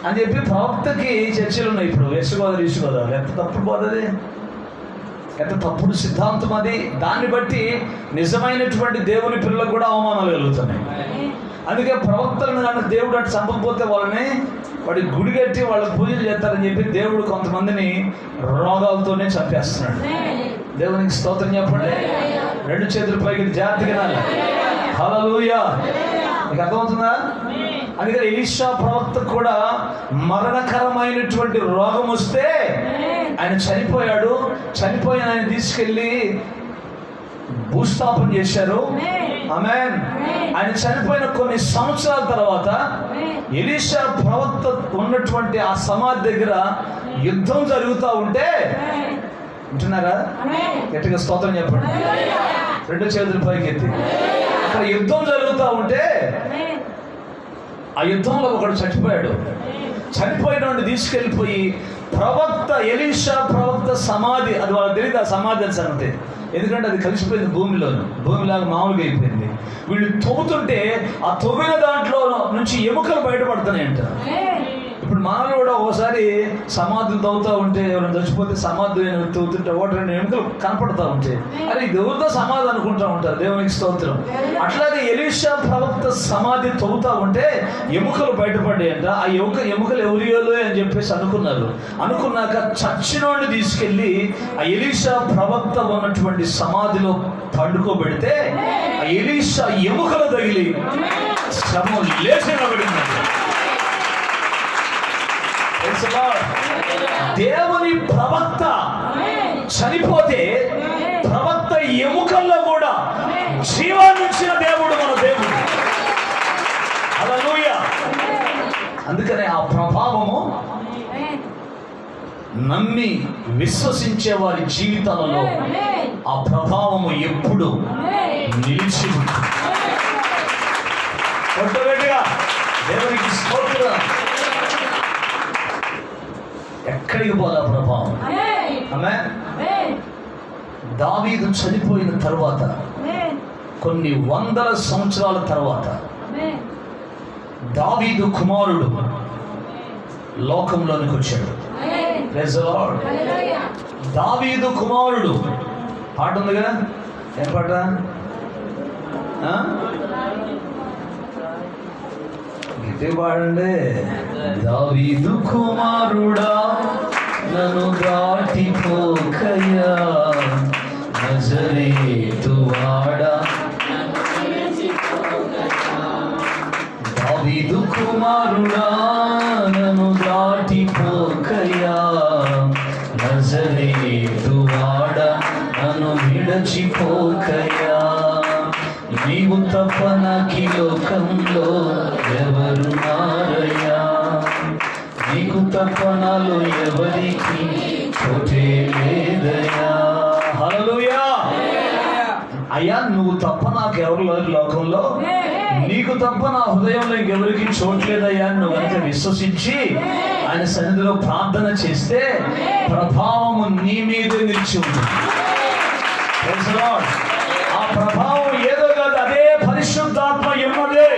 అని చెప్పి ప్రవక్తకి చర్చలు ఉన్నాయి. ఇప్పుడు వెస్ట్ గోదావరి, ఈస్ట్ గోదావరి. ఎంత తప్పుడు పోతుంది, ఎంత తప్పుడు సిద్ధాంతం అది. దాన్ని బట్టి నిజమైనటువంటి దేవుని పిల్లలకు కూడా అవమానాలు కలుగుతున్నాయి. అందుకే ప్రవక్తలను కనుక దేవుడు అటు చంపకపోతే వాళ్ళని వాడి గుడి కట్టి వాళ్ళకి పూజలు చేస్తారని చెప్పి దేవుడు కొంతమందిని రోగాలతోనే చంపేస్తున్నాడు. దేవునికి స్తోత్రం చెప్పండి. 2 చేతుల పైకి జాగ్రత్తగా. హల్లెలూయా. మీకు అర్థమవుతుందా? అందుకని ఎలీషా ప్రవక్త కూడా మరణకరమైనటువంటి రోగం వస్తే ఆయన చనిపోయాడు. చనిపోయిన ఆయన తీసుకెళ్ళి భూస్థాపన చేశారు. ఆమేన్. ఆయన చనిపోయిన కొన్ని సంవత్సరాల తర్వాత ఎలీషా ప్రవక్త ఉన్నటువంటి ఆ సమాధి దగ్గర యుద్ధం జరుగుతూ ఉంటే, వింటున్నారా? గట్టిగా స్తోత్రం చెప్పండి. రెండు చేతులు పైకి ఎత్తి. అక్కడ యుద్ధం జరుగుతూ ఉంటే ఆ యుద్ధంలో ఒకడు చచ్చిపోయాడు. చనిపోయిన వాడిని తీసుకెళ్ళిపోయి ప్రవక్త ఎలీషా ప్రవక్త సమాధి, అది వాళ్ళకి తెలియదు ఆ సమాధి అని సంగతి, ఎందుకంటే అది కలిసిపోయింది భూమిలాగా మామూలుగా అయిపోయింది. వీళ్ళు తవ్వుతుంటే ఆ తవ్విన దాంట్లో నుంచి ఎముకలు బయటపడుతున్నాయంట. ఇప్పుడు మనలో కూడా ఒకసారి సమాధులు తవ్వుతూ ఉంటే, ఎవరైనా చచ్చిపోతే సమాధి తవ్వుతుంటే ఒకటి రెండు ఎముకలు కనపడుతూ ఉంటాయి. అది దేవుడితో సమాధి అనుకుంటూ ఉంటారు. దేవునికి స్తోత్రం. అట్లాగే ఎలీషా ప్రవక్త సమాధి తవ్వుతూ ఉంటే ఎముకలు బయటపడ్డాయంట. ఆ ఎముకలు ఎవరియోలో అని చెప్పేసి అనుకున్నాక చచ్చినోడిని తీసుకెళ్ళి ఆ ఎలీషా ప్రవక్త ఉన్నటువంటి సమాధిలో పండుకోబెడితే ఆ ఎలీషా ఎముకలు తగిలి శవం లేచి నిలబడింది. దేవుని ప్రవక్త చనిపోతే ప్రవక్త ఎముకల్లో కూడా జీవాన్ని ఇచ్చిన దేవుడు మన దేవుడు. హల్లెలూయా. అందుకనే ఆ ప్రభావము నమ్మి విశ్వసించే వారి జీవితాలలో ఆ ప్రభావము ఎప్పుడు నిలిచి ఉంటుంది. దేవునికి స్తోత్రం. ఎక్కడికి పోదా ప్రభావం. ఆమేన్. దావీదు చనిపోయిన తర్వాత కొన్ని వందల సంవత్సరాల తర్వాత దావీదు కుమారుడు లోకంలోనికి వచ్చాడు. Praise the Lord. దావీదు కుమారుడు పాట ఉంది కదా, ఏం పాట? గట్టి పాడండి. దావీదు కుమారుడా నన్ను దాటిపోకయ్యా, నజరేతు వాడా. దావీదు కుమారుడా నన్ను దాటిపోకయ్యా, నజరేతు వాడా నన్ను విడచిపోకయ్యా. నీవు తప్ప నాకి లోకంలో ఎవరున్నారయ్యా, నీకు తప్ప నాలో ఎవరికి చోటే లేదయ్యా. హల్లెలూయా. అయ్యా నువ్వు తప్ప నాకు ఎవరు లేరు లోకంలో, నీకు తప్ప నా హృదయంలో ఇంకెవరికి చోట్లేదయ్యా. నువ్వు కనుక విశ్వసించి ఆయన సన్నిధిలో ప్రార్థన చేస్తే ప్రభావము నీ మీదే నిలిచి ఉంటుంది. ఆ ప్రభావం ఏదో కాదు, అదే పరిశుద్ధాత్మ ఉన్నదే.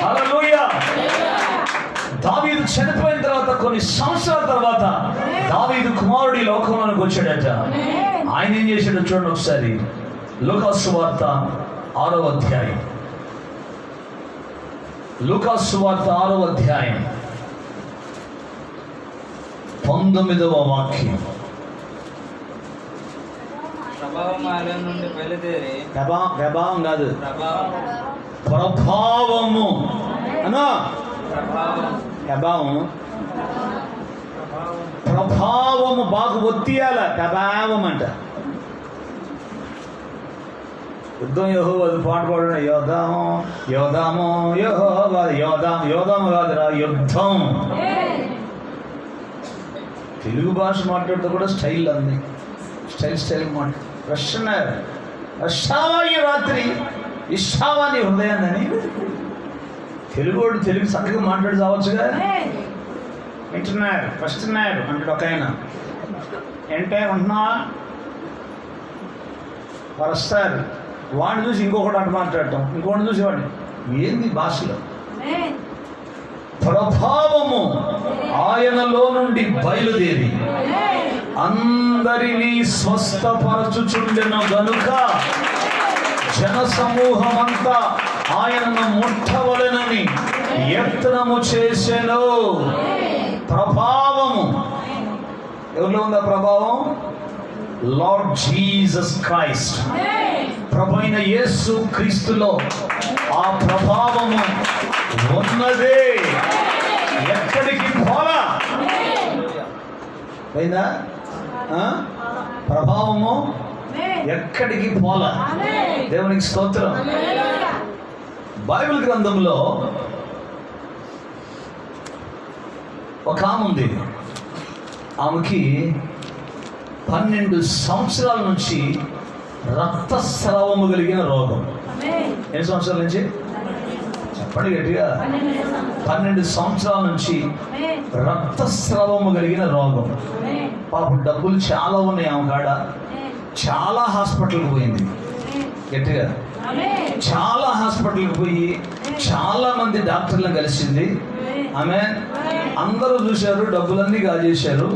హల్లెలూయా. దావీదు చనిపోయిన తర్వాత కొన్ని సంవత్సరాల తర్వాత దావీదు కుమారుడి లోకంలోనికి వచ్చాడట. ఆయన ఏం చేశాడో చూడండి ఒకసారి. లూకాసు సువార్త 6వ అధ్యాయం. లూకాసు సువార్త 6వ అధ్యాయం 19వ వాక్యం. ప్రభావం కాదు, ప్రభావము అనా. ప్రభావము బాగా ఒత్తియాల. ప్రభావం అంట. యుద్ధం యెహోవాది పాట పాడు. యోధాము యెహోవా. యోధాము కాదురా, యుద్ధం. తెలుగు భాష మాట్లాడితే కూడా స్టైల్ అంది. స్టైల్ మాట. రష్యావా ఈ రాత్రి ఇష్టావా నీ హృదయాన్ని. తెలుగు చక్కగా మాట్లాడి చావచ్చుగా. వింటున్నారు వస్తున్నారు అంటాడు ఒక ఆయన. అంటే ఉంటున్నావా వారు వస్తారు. వాడిని చూసి ఇంకొకటి అటు మాట్లాడటం, ఇంకొకటి చూసి వాడిని. ఏంది భాషలో? ప్రభావము ఆయనలో నుండి బయలుదేరి అందరినీ స్వస్థపరచుచుండెను గనుక జన సమూహమంతా ఆయనను ముట్టవలెనని యత్నము చేసెను. ప్రభావము ఎవరిలో ఉందా? ప్రభావం లార్డ్ జీసస్ క్రైస్ట్, ప్రభువైన యేసు క్రీస్తులో ఆ ప్రభావము ఉన్నదే. ఎక్కడికి పోలా పోయిందా? ప్రభావము ఎక్కడికి పోలా. దేవునికి స్తోత్రం. బైబిల్ గ్రంథంలో ఒక ఆమె ఉంది. ఆమెకి 12 సంవత్సరాల నుంచి రక్తస్రావము కలిగిన రోగం. ఎన్ని సంవత్సరాల నుంచి చెప్పండి గట్టిగా? 12 సంవత్సరాల నుంచి రక్తస్రావము కలిగిన రోగం. పాపం డబ్బులు చాలా ఉన్నాయి ఆమె కాడ. చాలా హాస్పిటల్కి పోయింది. గట్టిగా చాలా హాస్పిటల్కి పోయి చాలా మంది డాక్టర్లను కలిసింది ఆమె. అందరూ చూశారు, డబ్బులన్నీ కాజేశారు,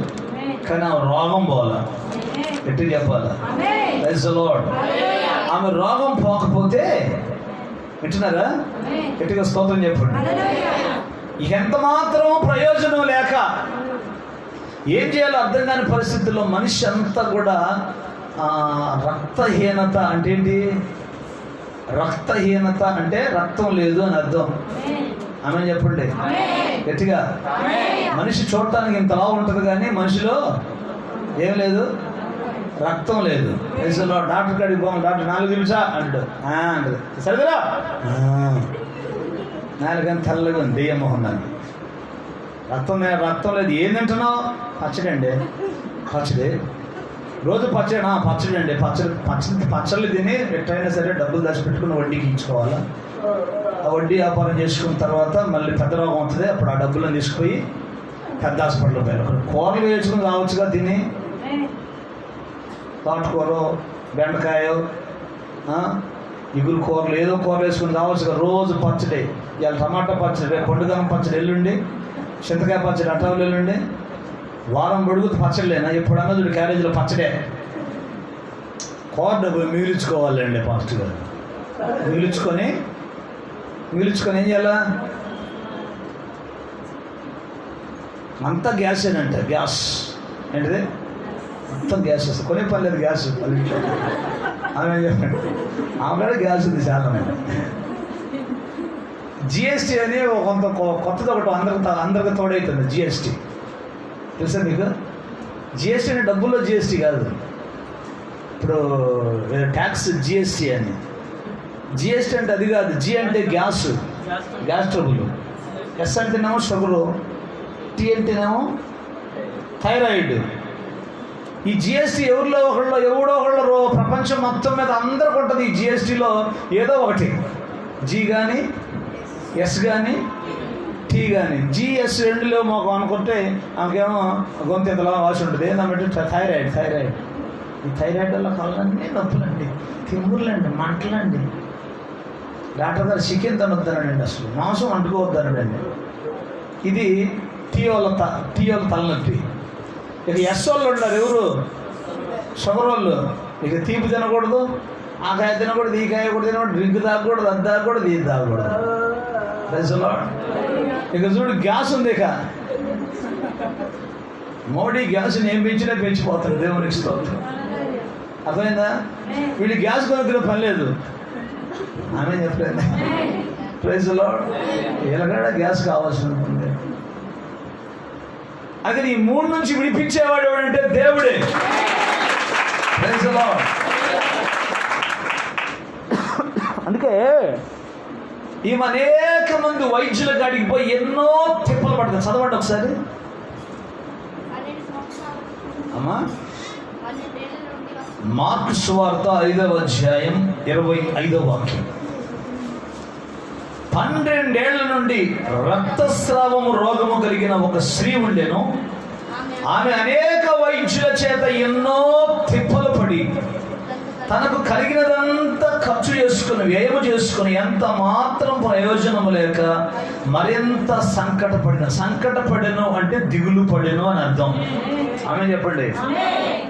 కానీ ఆమె రోగం పోలా. గట్టిగా చెప్పాలా? Praise the Lord. ఆమె రోగం పోకపోతే, వింటున్నారా? గట్టిగా స్తోత్రం చెప్పండి. ఎంత మాత్రం ప్రయోజనం లేక ఏం చేయాలో అర్థం కాని పరిస్థితుల్లో మనిషి అంతా కూడా రక్తహీనత అంటే ఏంటి? రక్తహీనత అంటే రక్తం లేదు అని అర్థం. ఆమె చెప్పండి గట్టిగా. మనిషి చూడటానికి ఇంతలా ఉంటుంది కానీ మనిషిలో ఏం లేదు, రక్తం లేదు. డాక్టర్ కాడికి పోవాలి, డాక్టర్ 4 నిమిషా అంటాడు. అంటది సరిగా 4 కానీ తెల్లగా ఉంది, దెయ్యం మొహం దానికి. రక్తం లేదు. ఏం తింటున్నావు? పచ్చడి అండి. పచ్చడి రోజు పచ్చడి అండి. పచ్చళ్ళు తిని ఎట్టయినా సరే డబ్బులు దాచిపెట్టుకుని వడ్డీకి ఇచ్చుకోవాలా. ఆ వడ్డీ వ్యాపారం చేసుకున్న తర్వాత మళ్ళీ పెద్ద రోగం అవుతుంది. అప్పుడు ఆ డబ్బులను తీసుకుపోయి పెద్ద హాస్పిటల్లో పోయారు. కూరలు వేసుకుని రావచ్చుగా తిని. తోటకూర, బెండకాయ, ఇగురు కూరలు ఏదో కూరలు వేసుకుని రావచ్చుగా. రోజు పచ్చడి. ఇవాళ టమాటా పచ్చడి, రేపు పండుగ పచ్చడి ఎల్లుండి, చింతకాయ పచ్చడి అటవులు ఎల్లుండి, వారం పొడుగుతూ పచ్చడిలేనా? ఎప్పుడన్నా చూడు క్యారేజీలో పచ్చడే. కూర డబ్బులు మిగిలించుకోవాలండి పాస్టర్ గారు. మిగిలించుకొని ఏం చేయాలా? అంతా గ్యాసేనంట. గ్యాస్ ఏంటిది? మొత్తం గ్యాస్ వస్తుంది. కొనే పని లేదు గ్యాస్. ఆమె చెప్పండి, ఆమె కూడా గ్యాస్ ఉంది చాలా మంది. జిఎస్టీ అని కొంత కొత్తది ఒకటి అందరికి తోడవుతుంది. జిఎస్టీ తెలుసా మీకు? జిఎస్టీ అంటే డబ్బుల్లో జిఎస్టీ కాదు. ఇప్పుడు ట్యాక్స్ జిఎస్టీ అని. జిఎస్టీ అంటే అది కాదు. జి అంటే గ్యాస్ ట్రబుల్. ఎస్ అంటేనేమో షుగరు, టీ అంటేనేమో థైరాయిడ్. ఈ జిఎస్టీ ఎవడో ఒకళ్ళు ప్రపంచం మొత్తం మీద అందరికి ఉంటుంది. ఈ జిఎస్టీలో ఏదో ఒకటి, జీ కానీ ఎస్ కానీ టీ కానీ. జిఎస్ 2 లేవు మాకు అనుకుంటే ఆమెకేమో గొంతు ఎంతలా వాసి ఉంటుంది. ఏంటంటే థైరాయిడ్. ఈ థైరాయిడ్ వల్ల కాళ్ళన్నీ నొప్పులండి, తిమ్ముర్లండి, మంటలండి. డాక్టర్ గారు చికెన్ తినొద్దనండి, అసలు మాంసం అంటుకోవద్దనండి. ఇది టీ వాళ్ళ తలనొప్పి. ఇక ఎస్ వాళ్ళు ఉన్నారు ఎవరు? షుగర్ వాళ్ళు. ఇక తీపి తినకూడదు, ఆ కాయ తినకూడదు, ఈ కాయ కూడా తినకూడదు, డ్రింక్ తాగకూడదు, అది తాగకూడదు, ఇది తాగకూడదు. ఇక చూడు గ్యాస్ ఉంది. ఇక మోడీ గ్యాస్ని ఏం పెంచినా పెంచిపోతాడు. దేవునికి స్తోత్రం. అర్థమైందా? వీళ్ళు గ్యాస్ కొనుక్కునే పని లేదు. ఆమె చెప్పలేదు. Praise the Lord. ఎలాగైనా గ్యాస్ కావాల్సి ఉంటుంది. అది ఈ 3 నుంచి విడిపించేవాడు ఎవడంటే దేవుడే. Praise the Lord. అందుకే ఈమె అనేక మంది వైద్యుల కాడికి పోయి ఎన్నో తిప్పలు పడుతుంది. చదవండి ఒకసారి అమ్మా. మార్కు సువార్త 5వ అధ్యాయం 25వ వాక్యం. 12 ఏళ్ల నుండి రక్తస్రావము రోగము కలిగిన ఒక స్త్రీ ఉండెను. ఆమె అనేక వైద్యుల చేత ఎన్నో తిప్పలు పడి తనకు కలిగినదంతా ఖర్చు చేసుకుని వ్యయము చేసుకుని ఎంత మాత్రం ప్రయోజనము లేక మరింత సంకటపడెను అంటే దిగులు పడెను అని అర్థం. ఆమె చెప్పండి.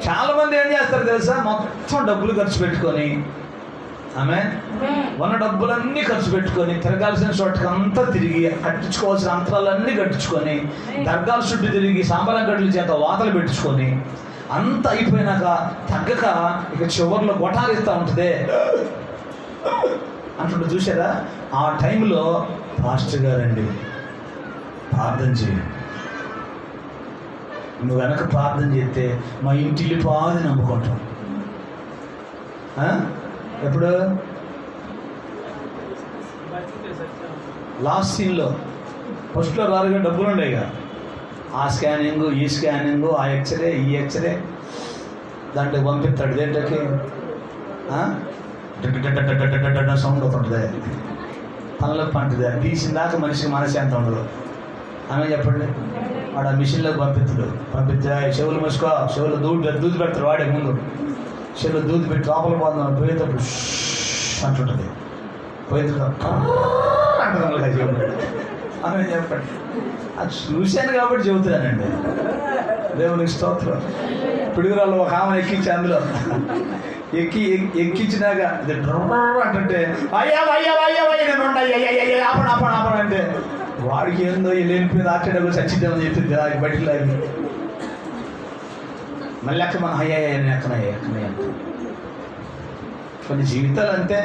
చాలా మంది ఏం చేస్తారు తెలుసా? మొత్తం డబ్బులు ఖర్చు పెట్టుకొని, ఆమె ఉన్న డబ్బులన్నీ ఖర్చు పెట్టుకొని తిరగాల్సిన చోటకంతా తిరిగి కట్టించుకోవాల్సిన అంతరాలన్నీ కట్టించుకొని దర్గాల చుట్టూ తిరిగి సాంబారం గడ్డల చేత వాతలు పెట్టించుకొని అంత అయిపోయినాక తగ్గక ఇక చివర్లో గొటారిస్తూ ఉంటుంది అంటుంటే చూసారా? ఆ టైంలో పాస్టర్ గారండి ప్రార్థన చేయి, నువ్వు వెనక ప్రార్థన చేస్తే మా ఇంటిల్లి పాది నమ్ముకుంటాం. ఎప్పుడు? లాస్ట్ సీన్లో. ఫస్ట్లో రారుగా డబ్బులు ఉండేగా, ఆ స్కానింగ్, ఈ స్కానింగ్, ఆ ఎక్స్రే, ఈ ఎక్స్రే, దాంట్లో పంపిస్తాడు. దేంట్లోకి? సౌండ్ అవుతుంటుంది, పనులకు పంటుంది. అది తీసిన దాకా మనిషికి మనశ్శాంతి ఉండదు. ఆమె చెప్పండి, వాడు ఆ మిషన్లోకి పంపిస్తే చెవులు మూసుకో, చెవులు దూది పెడతారు వాడే ముందు. చెవులు దూది పెట్టి లోపల పోతున్నాం, పోయేటప్పుడు అంటుంటుంది, పోయేటప్పుడు అంటుంది చెవులు. ఆమె చెప్పండి, అది చూశాను కాబట్టి చెబుతానండి. దేవునికి స్తోత్రం. పిడుగురాల్లో ఒక ఆమె ఎక్కించి అందులో ఎక్కించినాక అంటుంటే అయ్యా అయ్యా అయ్యా నేను ఆపణ అంటే వాడికి ఏందో లేనిపోయింది, ఆచడకు చచ్చిద్దామని చెప్పింది బయటికి లాగి. మళ్ళీ అక్క మనం అయ్యాయి ఎక్కనయ్యా కొన్ని జీవితాలు అంతే.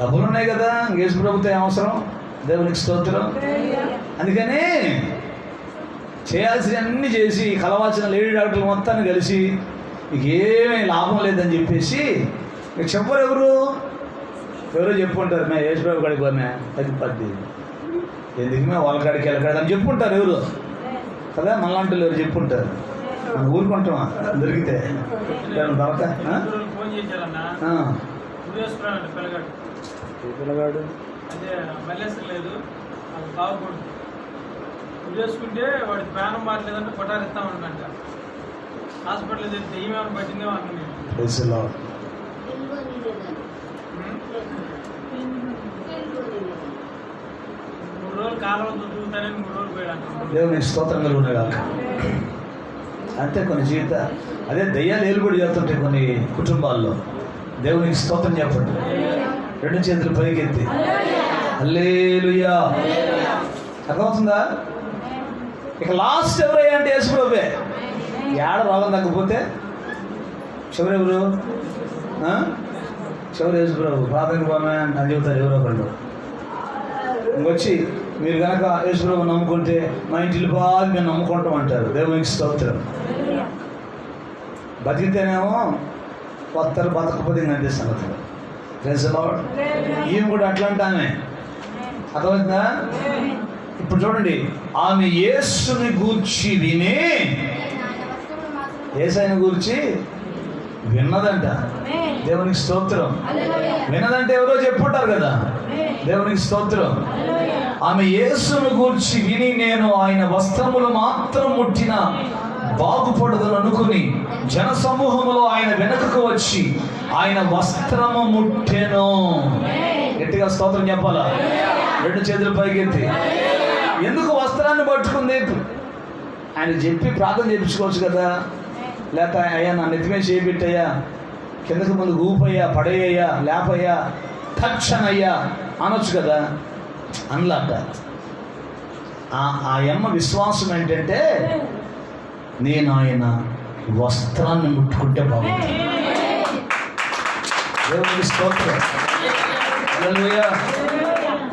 డబ్బులు ఉన్నాయి కదా, యేసు ప్రభుత్వం అవసరం. దేవునికి స్తోత్రం. అందుకని చేయాల్సిన అన్నీ చేసి కలవాల్సిన లేడీ డాక్టర్లు మొత్తాన్ని కలిసి మీకు ఏమీ లాభం లేదని చెప్పేసి మీకు చెప్పరు. ఎవరో చెప్పుకుంటారు, మేము యేసుప్రభు కాడికి పోమే 10 ఎందుకు మేము వాళ్ళ కాడికి వెళ్ళకాడు అని చెప్పుకుంటారు ఎవరు కదా. మనలాంటి ఎవరు చెప్పుకుంటారు, మనం ఊరుకుంటామా దొరికితే దొరక. పిల్లగాడు లేదు బాగుపడు చేసుకుంటే వాడికి ప్రాణం మారలేదంటే కొట్టారిస్తామంట. హాస్పిటల్ తెస్తే ఏమేమైనా పట్టిందేమో అనుకున్నాను. 3 రోజులు కాలం చూస్తానని 3 రోజులు పోయాడు. దేవుని స్తోత్రం కలుగునగా. అంతే కొన్ని జీవిత అదే దయ్యాలు ఏలుబడి చేస్తుంటాయి కొన్ని కుటుంబాల్లో. దేవునికి స్తోత్రం చెప్పండి. 2 చేతులు పైకెత్తి హల్లెలూయా. అర్థమవుతుందా? ఇక లాస్ట్ ఎవరయ్యా అంటే యేసుప్రభువే. ఏడ రోగం తగ్గపోతే చివరెవరు? చివరి యేసుప్రభు. ప్రాథమిక బాగా అని చెబుతారు ఎవరో ఒకళ్ళు. ఇంకొచ్చి మీరు కనుక యేసుప్రభు నమ్ముకుంటే మా ఇంటిలో బాగా మేము నమ్ముకుంటాం అంటారు. దేవునికి స్తోత్రం. బతికితేనేమో వస్తారు, బతకపోతే ఇంకంటే సంగతులు. ఈమె కూడా అట్లా అంటామే. అర్థమవుతుందా? ఇప్పుడు చూడండి, ఆమె యేసుని గూర్చి విని, యేసయ్యను గూర్చి విన్నదంట. దేవునికి స్తోత్రం. విన్నదంటే ఎవరో చెప్పుంటారు కదా. దేవునికి స్తోత్రం. ఆమె యేసును గూర్చి విని, నేను ఆయన వస్త్రములు మాత్రం ముట్టిన బాగుపడదని అనుకుని జన సమూహములో ఆయన వెనకకు వచ్చి ఆయన వస్త్రము ముట్టెను. గట్టిగా స్తోత్రం చెప్పాలా? 2 చేతులు పైకెత్తి. ఎందుకు వస్త్రాన్ని పట్టుకుంది? ఆయన చెప్పి ప్రార్థన చేయించుకోవచ్చు కదా. లేక అయ్యా నా నెత్తిమే చేపెట్టయ్యా, కిందకి ముందు ఊపయ్యా, పడేయ్యా, లేపయ్యా, తక్షణయ్యా అనొచ్చు కదా. అనలాట. ఆ యమ్మ విశ్వాసం ఏంటంటే, నేను ఆయన వస్త్రాన్ని ముట్టుకుంటే బాగుంటుంది. దేవునికి స్తోత్రం. హల్లెలూయా.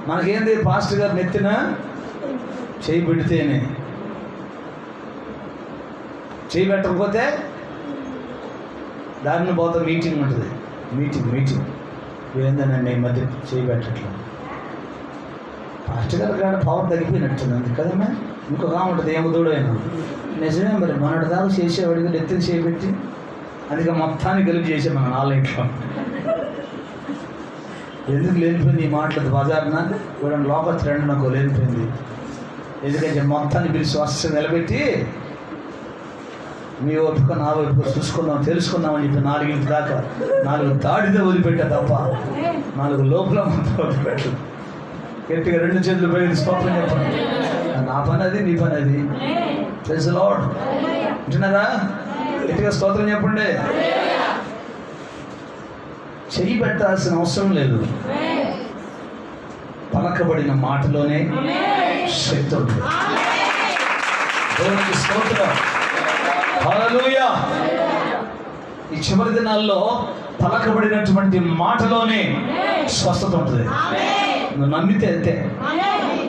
మనకేంది పాస్టర్ గారు నెత్తిన చేయి పెడితేనే, చేయి పెట్టకపోతే దారిని పోతే మీటింగ్ ఉంటుంది. మీటింగ్ ఏందనండి ఈ మధ్య చేయి పెట్టట్లేదు. పాస్టర్ గారు కాడ పవర్ తగ్గిపోయినట్టుంది కదమ్మా. ఇంకొక ఉంటుంది ఏముదోడైనా. నిజమే మరి, మనటి దాకా చేసేవాడికి నెత్తిని చేపెట్టి అందుకే మొత్తాన్ని కలిపి చేసే మన 4 ఇంట్లో. ఎందుకు లేనిపోయింది ఈ మాటలు బజార్న కూడా లోపల 2 నాకు లేనిపోయింది. ఎందుకంటే మొత్తాన్ని పిలిచి వస్తు నిలబెట్టి మీ ఓపిక నా వైపు చూసుకుందాం, తెలుసుకుందామని చెప్పి 4 ఇంటి దాకా 4 దాడితే వదిలిపెట్టా తప్ప 4 లోపల మొత్తం వదిలిపెట్టదు. గట్టిగా 2 చేతులు పైకి స్తోత్రం చెప్పండి. నా పని అది, నీ పని అది. Praise the Lord. వింటున్నారా? గట్టిగా స్తోత్రం చెప్పండి. చెయ్యి పెట్టాల్సిన అవసరం లేదు. పలకబడిన మాటలోనే శక్తి ఉంటుంది. దేవునికి స్తోత్రం. హల్లెలూయా. ఈ చివరి దినాల్లో పలకబడినటువంటి మాటలోనే స్వస్థత ఉంటుంది. నువ్వు నమ్మితే అంతే.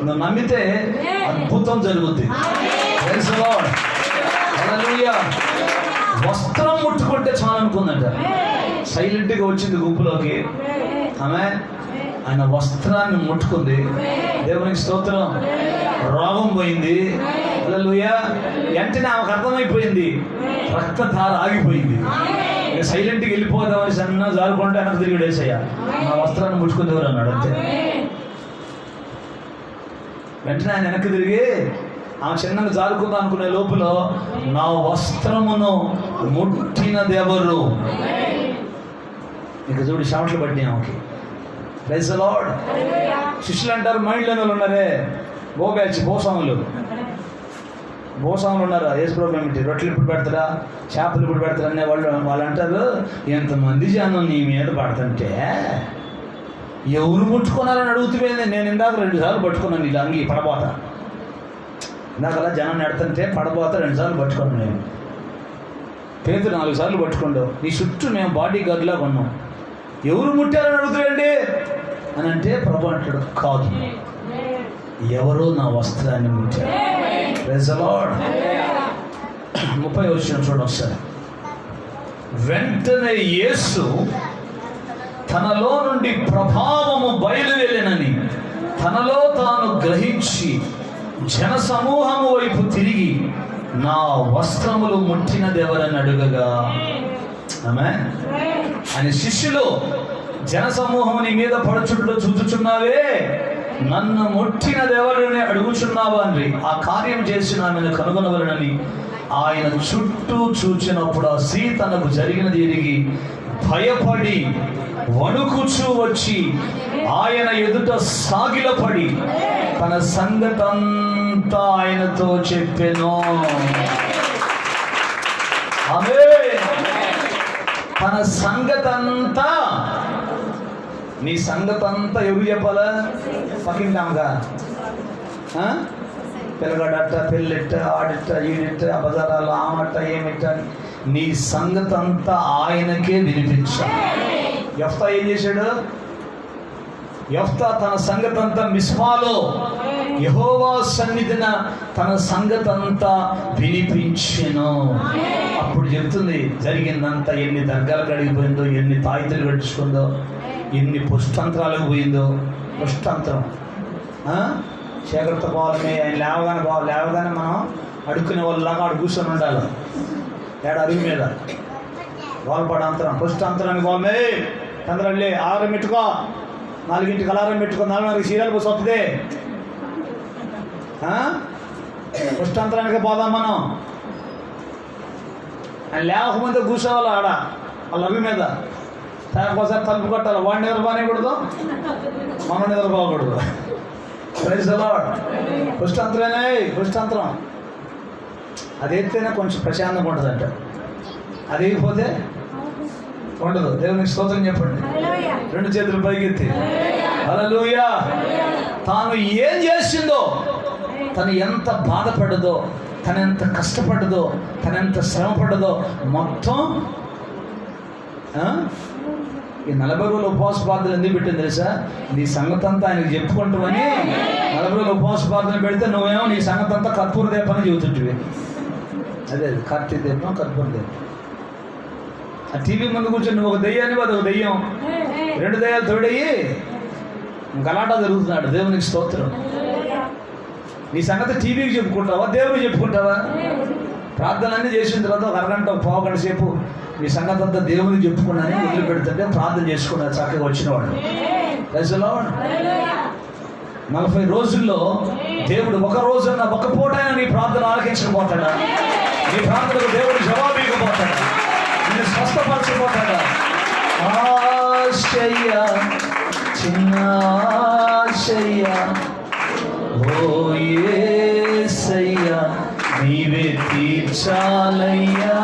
నువ్వు నమ్మితే అద్భుతం జరుగుద్ది. Praise the lord. హల్లెలూయా. వస్త్రం ముట్టుకుంటే చాలు అనుకుందంట. సైలెంట్గా వచ్చింది గుంపులోకి. ఆమె ఆయన వస్త్రాన్ని ముట్టుకుంది. దేవునికి స్తోత్రం. రోగం పోయింది. హల్లెలూయా. వెంటనే ఆమెకు అర్థమైపోయింది, రక్తధార ఆగిపోయింది. ఇక సైలెంట్గా వెళ్ళిపోదామని సన్న జారుకుంటే వెనక్కి తిరిగి వేసయ్యా, నా వస్త్రాన్ని ముట్టుకుంది ఎవరు అన్నాడు. అంతే. వెంటనే ఆయన వెనక్కి తిరిగి ఆమె చిన్నగా జారుకుందాం అనుకునే లోపల నా వస్త్రమును ముట్టినదెవరు. ఇక చూడు చెమటలు పట్టినాయి ఆమెకి. Praise the Lord. శిష్యులు అంటారు, మైండ్ లేని వాళ్ళు ఉన్నారే, భూస్వాములు ఉన్నారు. యేసుప్రభు ఏమిటి రొట్టెలు ఇప్పుడు పెడతారా, చేపలు ఇప్పుడు పెడతారా అనే వాళ్ళు అంటారు, ఎంతమంది జనం నీ మీద పడుతుంటే ఎవరు ముట్టుకున్నారని అడుగుతుపోయింది. నేను ఇందాక 2 సార్లు పట్టుకున్నాను ఇలా అంగి పడబోత. ఇందాకలా జనం నెడుతుంటే పడబోత 2 సార్లు పట్టుకున్నాను నేను. పేతురు 4 సార్లు పట్టుకోండు. నీ చుట్టూ మేము బాడీ గార్డ్లా కొన్నాం, ఎవరు ముట్టారని అడుగుతారండి అని అంటే ప్రభు అంటాడు, కాదు, ఎవరో నా వస్త్రాన్ని ముట్టారు. Praise the lord. 30 వచనం చూడండి ఒకసారి. వెంటనే యేసు తనలో నుండి ప్రభావము బయలువెళ్ళినని తనలో తాను గ్రహించి జన సమూహము వైపు తిరిగి నా వస్త్రములు ముట్టినదెవరని అడుగగా, ఆమేన్. ఆయన శిష్యులు జన సమూహం నీ మీద పడుచుట్లో చూచుచున్నావే, నన్ను ముట్టినదెవరని అడుగుచున్నావా అని ఆ కార్యం చేసిన ఆమెను కనుగొనవలనని ఆయన చుట్టూ చూచినప్పుడు ఆ స్త్రీ తనకు జరిగినది ఎరిగి భయపడి వణుకుచూ వచ్చి ఆయన ఎదుట సాగిలపడి తన సంగతంతా ఆయనతో చెప్పెను. ఆమేన్. తన సంగతంతా. నీ సంగతంతా ఎవరు చెప్పాలా? పక్కింటాంగా పిల్లగాడట, పెళ్ళిట్ట, ఆడిట్ట, ఈడిట్ట, బజారాలు ఆమట్ట, ఏమిట్ట, నీ సంగతంతా ఆయనకే వినిపించాలి. యెఫ్తా ఏం చేశాడు? యెఫ్తా తన సంగతంతా మిస్పాలో యెహోవా సన్నిధిన తన సంగతంతా వినిపించెను. అప్పుడు చెప్తుంది జరిగిందంతా, ఎన్ని దర్గాలకు అడిగిపోయిందో, ఎన్ని తాయితులు కట్టించుకుందో, ఎన్ని పుష్టంత్రాలకు పోయిందో. పుష్టంత్రం చీకటితో పోవాలని ఆయన లేవగానే మనం అడుక్కునే వాళ్ళలాగా అడు కూర్చొని ఉండాలి. అరుగు మీద గోల్పడంతరం పుష్టంతరానికి పోమే తొందరలే. అలారం పెట్టుకో, 4ంటికి అలారం పెట్టుకో, 4:30కి సీరియల్ పోసి వస్తుంది. పుష్టంతరానికి పోదాం మనం. ఆయన లేవకముందే కూర్చోవాలి ఆడ వాళ్ళ అరుగు మీద. ఒకసారి తలుపు కొట్టాలి. వాడు నిద్రపోనేకూడదు, మనం నిద్రపోకూడదు. Praise the lord. పుష్టంతరం అదైతేనే కొంచెం ప్రశాంతంగా ఉంటుందంట, అదేపోతే ఉండదు. దేవునికి స్తోత్రం చెప్పండి. 2 చేతులు పైకెత్తి హల్లెలూయా. తాను ఏం చేసిందో, తను ఎంత బాధపడ్డదో, తను ఎంత కష్టపడ్డదో, తను ఎంత శ్రమపడ్డదో మొత్తం ఈ 40 రోజుల ఉపవాస ప్రార్థన ఎందుకు పెట్టింది తెలుసా? నీ సంగతి అంతా ఆయనకు చెప్పుకుంటామని 40 రోజుల ఉపవాస ప్రార్థన పెడితే నువ్వేమో నీ సంగతి అంతా కర్పూర దీపం అని చెబుతుంటివి. అదే కార్తీక దీపం, కర్పూర దీపం. ఆ టీవీ ముందు కూర్చొని నువ్వు ఒక దెయ్యాన్ని, అది ఒక దెయ్యం, 2 దెయ్యాలు తోడయ్యి గలాటా జరుగుతున్నాడు. దేవునికి స్తోత్రం. నీ సంగతి టీవీకి చెప్పుకుంటావా, దేవుడికి చెప్పుకుంటావా? ప్రార్థన అన్నీ చేసిన తర్వాత 1 అరగంట, 1/4 గంట సేపు నీ సంగతి అంతా దేవునికి చెప్పుకున్నానే వదిలిపెడుతుంటే ప్రార్థన చేసుకున్నారు చక్కగా వచ్చిన వాళ్ళు. Praise the lord. 40 రోజుల్లో దేవుడు ఒక రోజున ఒక పూటైనా నీ ప్రార్థన ఆలకించకపోతాడా? నీ ప్రార్థనకు దేవుడు జవాబు ఇవ్వకపోతాడా? నిన్ను స్వస్థపరచకపోతాడా? ఆశయ్య, చిన్న ఆశయ్య, ఓ యేసయ్యా నీవే తీర్చాలయ్యా.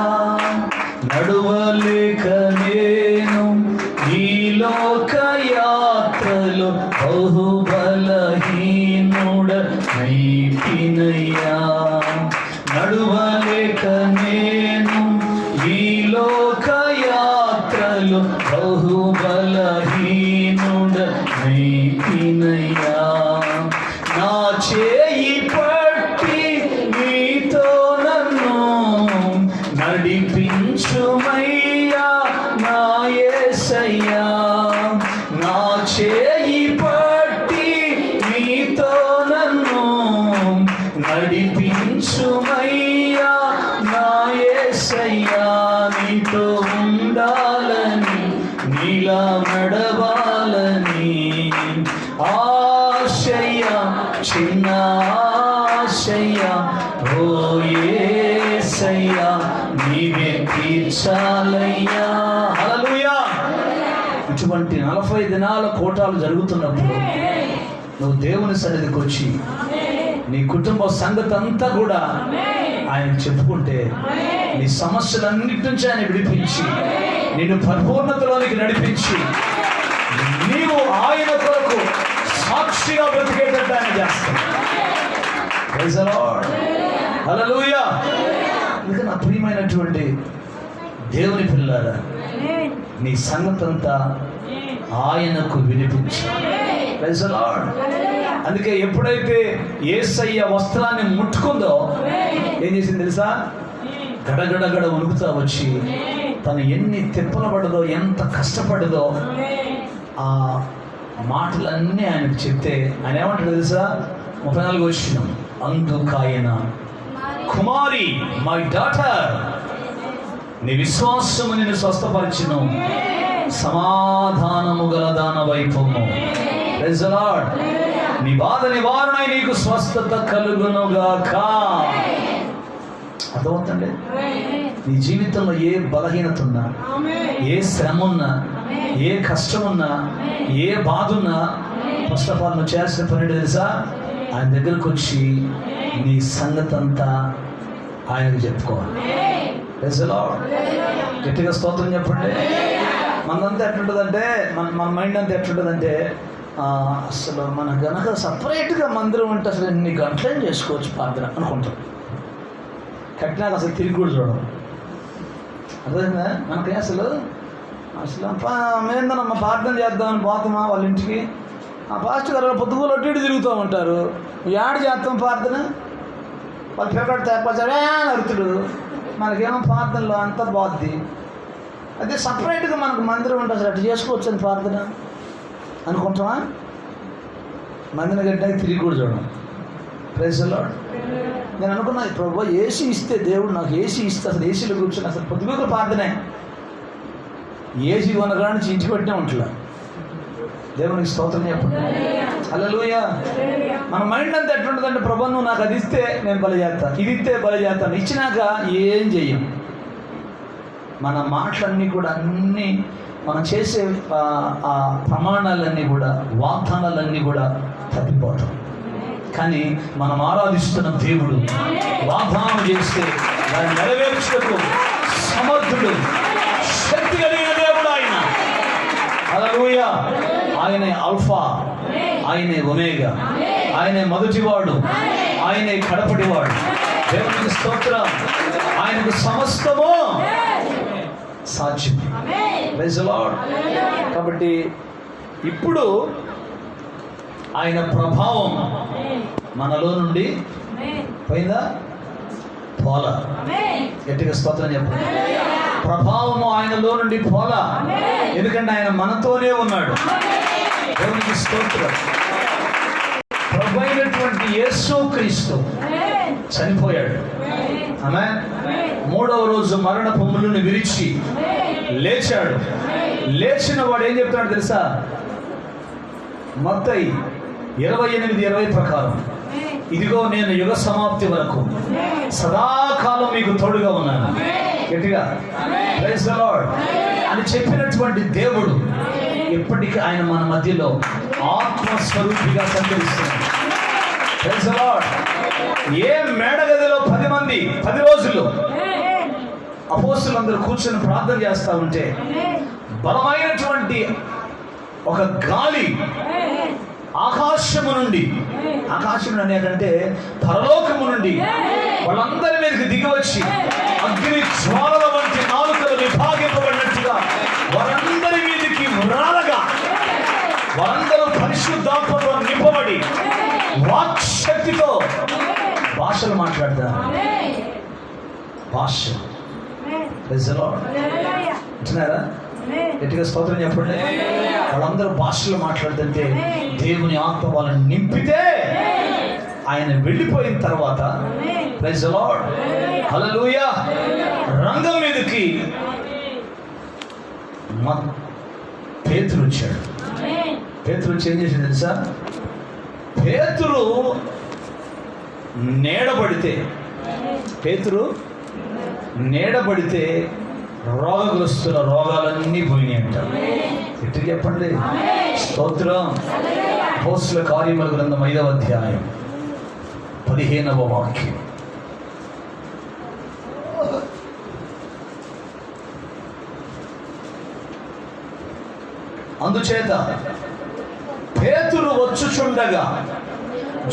నడువలేక నేను ఈ లోక యాత్రలో బహుబలహీనుడనైతినయ్యా. నడువలేక నేను ఈ లోక యాత్రలో బహుబలహీనుడనైతినయ్యా. నా చేయి పట్టి నీతో నన్ను నడిపించుమయ్యా నా నీలా నడవాలని ఆశయ చిన్న ఆశయ ఓ యేసయ్యా నీవే తీర్చాలయ్యా. హల్లెలూయా. ఇటువంటి 40 దినాల కూటాలు జరుగుతున్నప్పుడు నువ్వు దేవుని సన్నిధికి వచ్చి నీ కుటుంబ సంగతి అంతా కూడా ఆయన చెప్పుకుంటే నీ సమస్యలన్నిటి నుంచి ఆయన విడిపించి నిన్ను పరిపూర్ణతలోనికి నడిపించి నీవు ఆయన కొరకు సాక్షిగా బ్రతికేటట్టు ఆయన చేస్తాడు. Praise the lord. హల్లెలూయా. ఇంకా నా ప్రియమైనటువంటి దేవుని పిల్లారా, నీ సంగతి అంతా ఆయనకు వినిపించు. Praise the Lord. అందుకే ఎప్పుడైతే యేసయ్య వస్త్రాన్ని ముట్టుకుందో ఏం చేసింది తెలుసా? గడగడగడ వణుకుతా వచ్చి తను ఎన్ని తిప్పలు పడదో, ఎంత కష్టపడదో ఆ మాటలన్నీ ఆయనకు చెప్తే ఆయన ఏమంటాడు తెలుసా? 34 వచ్చిన అందుకాయన కుమారి మై డాటర్ నీ విశ్వాసము నిన్ను స్వస్థపరిచును, సమాధానము గల దానవైపోము. Praise the lord. నీ బాధ నివారణ నీకు స్వస్థత కలుగునుగాక. అర్థమవుతుంది? నీ జీవితంలో ఏ బలహీనత ఉన్నా, ఏ శ్రమ ఉన్నా, ఏ కష్టం ఉన్నా, ఏ బాధ ఉన్నా, ఫస్ట్ ఆఫ్ ఆల్ నువ్వు చేయాల్సిన పని తెలుసా? ఆయన దగ్గరకు వచ్చి నీ సంగతి అంతా ఆయనకు చెప్పుకోవాలి. Praise the Lord. గట్టిగా స్తోత్రం చెప్పండి. మనంతా ఎట్లుంటుందంటే, మన మైండ్ అంతా ఎట్లుంటుందంటే, అసలు మన గనక సపరేట్గా మందిరం ఉంటే అసలు ఎన్ని గంటలేం చేసుకోవచ్చు ప్రార్థన అనుకుంటాం. కట్టినాక అసలు తిరిగి కూడా చూడడం. అర్థమైందా? మనకి అసలు మేందనమ్మా ప్రార్థన చేద్దామని పోతామా వాళ్ళ ఇంటికి, ఆ పాస్టర్ గారు పొద్దుగోలు ఒట్టి తిరుగుతూ ఉంటారు. యాడ చేస్తాం ప్రార్థన? వాళ్ళు పేపర్ తేపచ్చాడే అరుతుడు. మనకేమో ప్రార్థనలో అంతా బాగుద్ది. అదే సపరేట్గా మనకు మందిరం ఉంటే అసలు అటు చేసుకోవచ్చు అని ప్రార్థన అనుకుంటామా? మందిని గట్టినాక తిరిగి కూడా చూడడం. Praise the Lord. నేను అనుకున్నా, ప్రభు ఏసీ ఇస్తే దేవుడు నాకు ఏసీ ఇస్తే అసలు ఏసీలో కూర్చొని అసలు పొద్దుగోలు ప్రార్థనే. ఏసీ కొనగా నుంచి ఇంటికి పెట్టినే ఉంటున్నా. దేవునికి స్తోత్రం చెప్పండి. హల్లెలూయా. మన మైండ్ అంతా ఎట్లుంటుందంటే, ప్రభు నువ్వు నాకు అది ఇస్తే నేను బలి చేస్తాను, ఇది ఇస్తే బలి చేస్తాను. ఇచ్చినాక ఏం చెయ్యం. మన మాటలన్నీ కూడా అన్నీ మనం చేసే ఆ ప్రమాణాలన్నీ కూడా, వాగ్దానాలన్నీ కూడా తప్పిపోవటం. కానీ మనం ఆరాధిస్తున్న దేవుడు వాగ్దానం చేస్తే దాన్ని నెరవేర్చుటకు సమర్థుడు, శక్తి కలిగిన దేవుడు ఆయన. హల్లెలూయా. ఆయనే ఆల్ఫా, ఆయనే ఒమేగా, ఆయనే మొదటివాడు, ఆయనే కడపటివాడు. దేవునికి స్తోత్రం. ఆయనకు సమస్తము సాధ్యం. Praise the Lord. కాబట్టి ఇప్పుడు ఆయన ప్రభావం మనలో నుండి పోయిందా? పోలా. గట్టిగా స్తోత్రం చెప్పండి. ప్రభావము ఆయనలో నుండి పోలా. ఎందుకంటే ఆయన మనతోనే ఉన్నాడు. దేవునికి స్తోత్రం. ప్రభు అయినటువంటి యేసుక్రీస్తు చనిపోయాడు. ఆమేన్. 3వ రోజు మరణ పొమ్ములను విరిచి లేచాడు. లేచిన వాడు ఏం చెప్తాడు తెలుసా? మత్తయి 28:20 ప్రకారం, ఇదిగో నేను యుగ సమాప్తి వరకు సదాకాలం మీకు తోడుగా ఉన్నాను. గట్టిగా ప్రైజ్ ది లార్డ్ అని చెప్పినటువంటి దేవుడు ఇప్పటికీ ఆయన మన మధ్యలో ఆత్మస్వరూపిగా సంచరిస్తున్నాడు. Praise the lord. ఏ మేడగదిలో 10 మంది 10 రోజులు అపోస్తలులందరూ కూర్చొని ప్రార్థన చేస్తూ ఉంటే బలమైనటువంటి ఒక గాలి ఆకాశము నుండి అనేటంటే పరలోకము నుండి వాళ్ళందరి మీదకి దిగి వచ్చి అగ్ని జ్వాలల వంటి నాలుకలు విభాగింపబడినట్టుగా వారందరి మీదకి రాలగా వారందరూ పరిశుద్ధాత్మతో నింపబడి వాక్శక్తితో భాషలు మాట్లాడతారు. భాష. Praise the Lord. వింటున్నారా? గట్టిగా స్తోత్రం చెప్పండి. వాళ్ళందరూ భాషలు మాట్లాడుతుంటే దేవుని ఆత్మ వాళ్ళని నింపితే ఆయన వెళ్ళిపోయిన తర్వాత ప్రైజ్ ది లార్డ్ హల్లెలూయా రంగం మీదకి పేతురు వచ్చాడు. పేతురు వచ్చి ఏం చేసింది తెలుసా? పేతురు నీడబడితే రోగగ్రస్తుల రోగాలన్నీ పోయినాయి అంటారు. ఎట్టు చెప్పండి? స్తోత్రం. అపోస్తలుల కార్యముల గ్రంథం 5వ అధ్యాయం 15వ వాక్యం. అందుచేత పేతురు వచ్చుచుండగా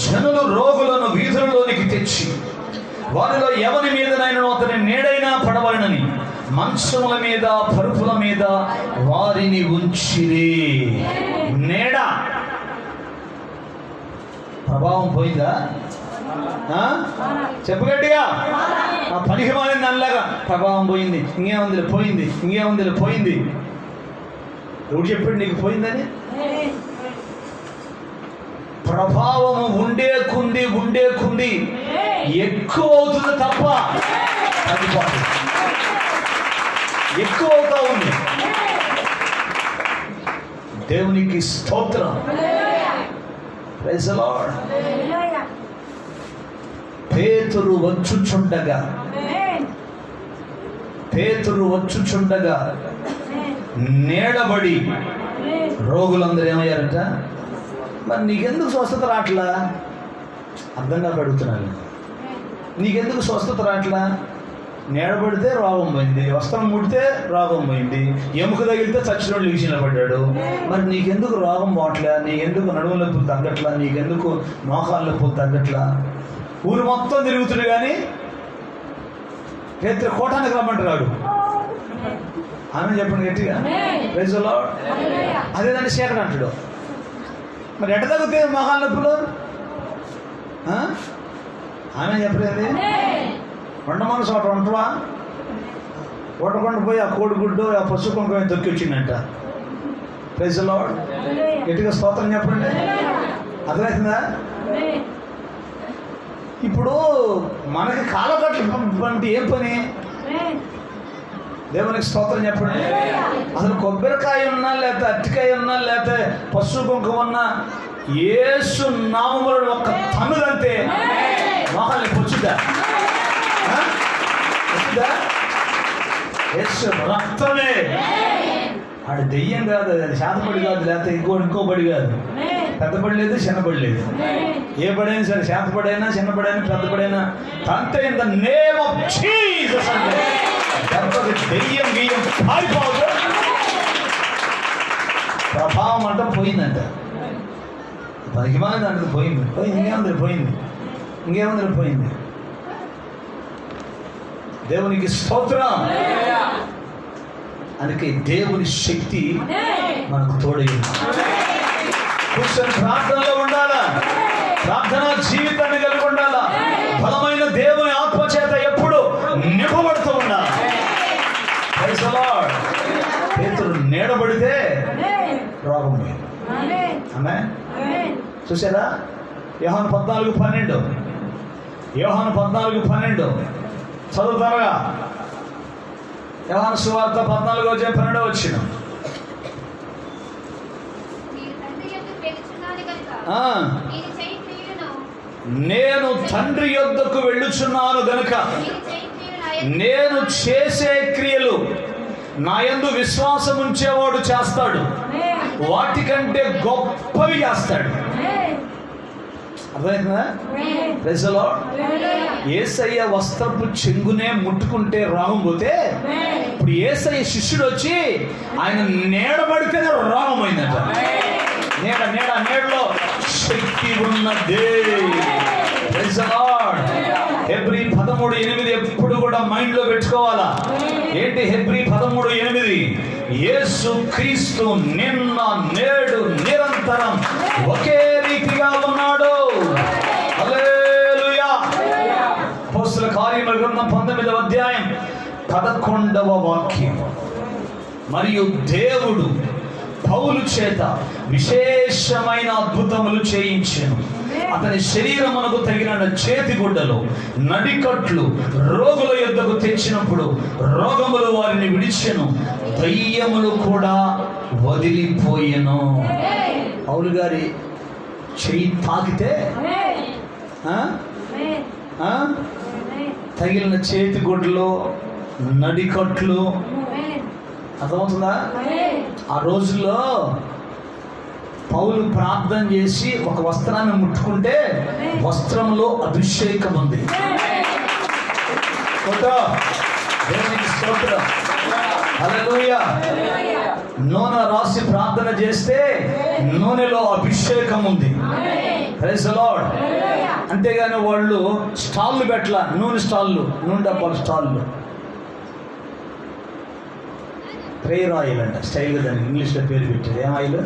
జనులు రోగులను వీధులలోనికి తెచ్చి వారిలో ఎవరి మీదనైనా అతని నీడైనా పడవలనని మంచముల మీద పరుపుల మీద వారిని ఉంచిరి. నీడ ప్రభావం పోయిందా? చెప్పు గట్టిగా. పనికి మారింది నల్లగా ప్రభావం పోయింది. ఇంకేముంది పోయింది. ఎవడు చెప్పాడు నీకు పోయిందని? ప్రభావము ఉండే కుండి ఎక్కువ అవుతుంది తప్ప తగ్గిపోతుంది. ఎక్కువ అవుతా ఉంది. దేవునికి స్తోత్రం. Praise the Lord. పేతురు వచ్చుచుండగా నీడబడి రోగులందరూ ఏమయ్యారట? మరి నీకెందుకు స్వస్థత రాట్లా? అర్థంగా అడుగుతున్నాను. నీకెందుకు స్వస్థత రాట్లా? నీడబడితే రోగం పోయింది, వస్త్రం ముడితే రోగం పోయింది, ఎముక తగిలితే చచ్చినోడు లేచి నిలబడ్డాడు. మరి నీకెందుకు రోగం పోవట్లే? నీకెందుకు నడుము నొప్పులు తగ్గట్లా? నీకెందుకు మోకాళ్ళ నొప్పులు తగ్గట్లా? ఊరు మొత్తం తిరుగుతుడు కానీ పేతురు కోటానికి రమ్మంటున్నాడు. ఆమె చెప్పండి గట్టిగా. Praise the lord. అదేదంటే శేఖర్ అంటాడు. మరి ఎట్ట తగ్గుతాయి మోకాళ్ళ నొప్పులు? ఆమె చెప్పలేదు. వండమని చోట వంటవా వండకుండా పోయి ఆ కోడిగుడ్డు ఆ పశు కుంకుమ దొరికి వచ్చిందంట. Praise the Lord. గట్టిగా స్తోత్రం చెప్పండి. అర్థమవుతుందా? ఇప్పుడు మనకి కాలకట్లు వంటి ఏం పని? దేవునికి స్తోత్రం చెప్పండి. అసలు కొబ్బరికాయ ఉన్నా లేకపోతే అరటికాయ ఉన్నా లేకపోతే పశు కుంకుమ ఉన్నా యేసు నామములో ఒక్క తన్నుదంతే మోహాల్ని పొచ్చుదా? యేసు రక్తమే. ఆడు దెయ్యం కాదు, అది శాతపడి కాదు, లేకపోతే ఇంకో బడి కాదు. పెద్దబడి లేదు, చిన్నబడి లేదు. ఏ బడైనా సరే, శాతపడైనా చిన్నబడైనా పెద్దబడైనా తంతే in the name of Jesus అంటే దెయ్యం గీయం పారిపోదు. ప్రభావం అంట పోయిందంట. పదికిమాలి దాంట్లో పోయింది. ఇంకేముంది పోయింది. దేవునికి స్తోత్రం. అందుకే దేవుని శక్తి మనకు తోడైంది. కూర్చొని ప్రార్థనలో ఉండాలా, ప్రార్థనా జీవితాన్ని కలిగి ఉండాలా, బలమైన దేవుని ఆత్మచేత ఎప్పుడు నింపబడుతూ ఉండాలి. Praise the Lord. పేతురు నీడబడితే రోగం పోయింది. ఆమేన్. చూసారా? యోహాను 14:12 చదువుతారుగా. యోహాను సువార్త 14:12 వచ్చిన నేను తండ్రి యొద్దకు వెళ్ళుచున్నాను గనుక నేను చేసే క్రియలు నా యందు విశ్వాసం ఉంచేవాడు చేస్తాడు, వాటికంటే గొప్పవి చేస్తాడు. అర్థమైందా? Praise the lord. యేసయ్య వస్త్రపు చెంగునే ముట్టుకుంటే రోగం పోతే, ఇప్పుడు యేసయ్య శిష్యుడు వచ్చి ఆయన నీడబడితేనే రోగం పోయిందట. నీడలో శక్తి ఉన్నదే. Praise the lord. హెబ్రీ 13:8 ఎప్పుడు కూడా మైండ్ లో పెట్టుకోవాలా. ఏంటి హెబ్రీ 13:8? యేసు క్రీస్తు నిన్న నేడు నిరంతరం ఒకే రీతిగా ఉన్నాడు. హల్లెలూయా. అపోస్తలుల కార్యముల గ్రంథం 19వ అధ్యాయం 11వ వాక్యం. మరియు దేవుడు పౌలు చేత విశేషమైన అద్భుతములు చేయించెను. అతని శరీరమునకు తగిన చేతిగుడ్డలు నడికట్లు రోగుల యొద్దకు తెచ్చినప్పుడు రోగములు వారిని విడిచెను. దయ్యములు కూడా వదిలిపోయెను. పౌలు గారి చెయ్యి తాకితే తగిలిన చేతి గుడ్లు, నడికట్లు, అర్థమవుతుందా? ఆ రోజుల్లో పౌలు ప్రార్థన చేసి ఒక వస్త్రాన్ని ముట్టుకుంటే వస్త్రంలో అభిషేకం ఉంది. దేవునికి స్తోత్రం, హల్లెలూయా. నూనె రాసి ప్రార్థన చేస్తే నూనెలో అభిషేకం ఉంది. Praise the Lord. అంతేగాని వాళ్ళు స్టాళ్ళు పెట్టల, నూనె స్టాళ్ళు, నూనె డబ్బాల స్టాళ్ళు. ప్రేయర్ ఆయిల్ అంట స్టైల్గా దానికి ఇంగ్లీష్లో పేరు పెట్టారు. ఏం ఆయిల్?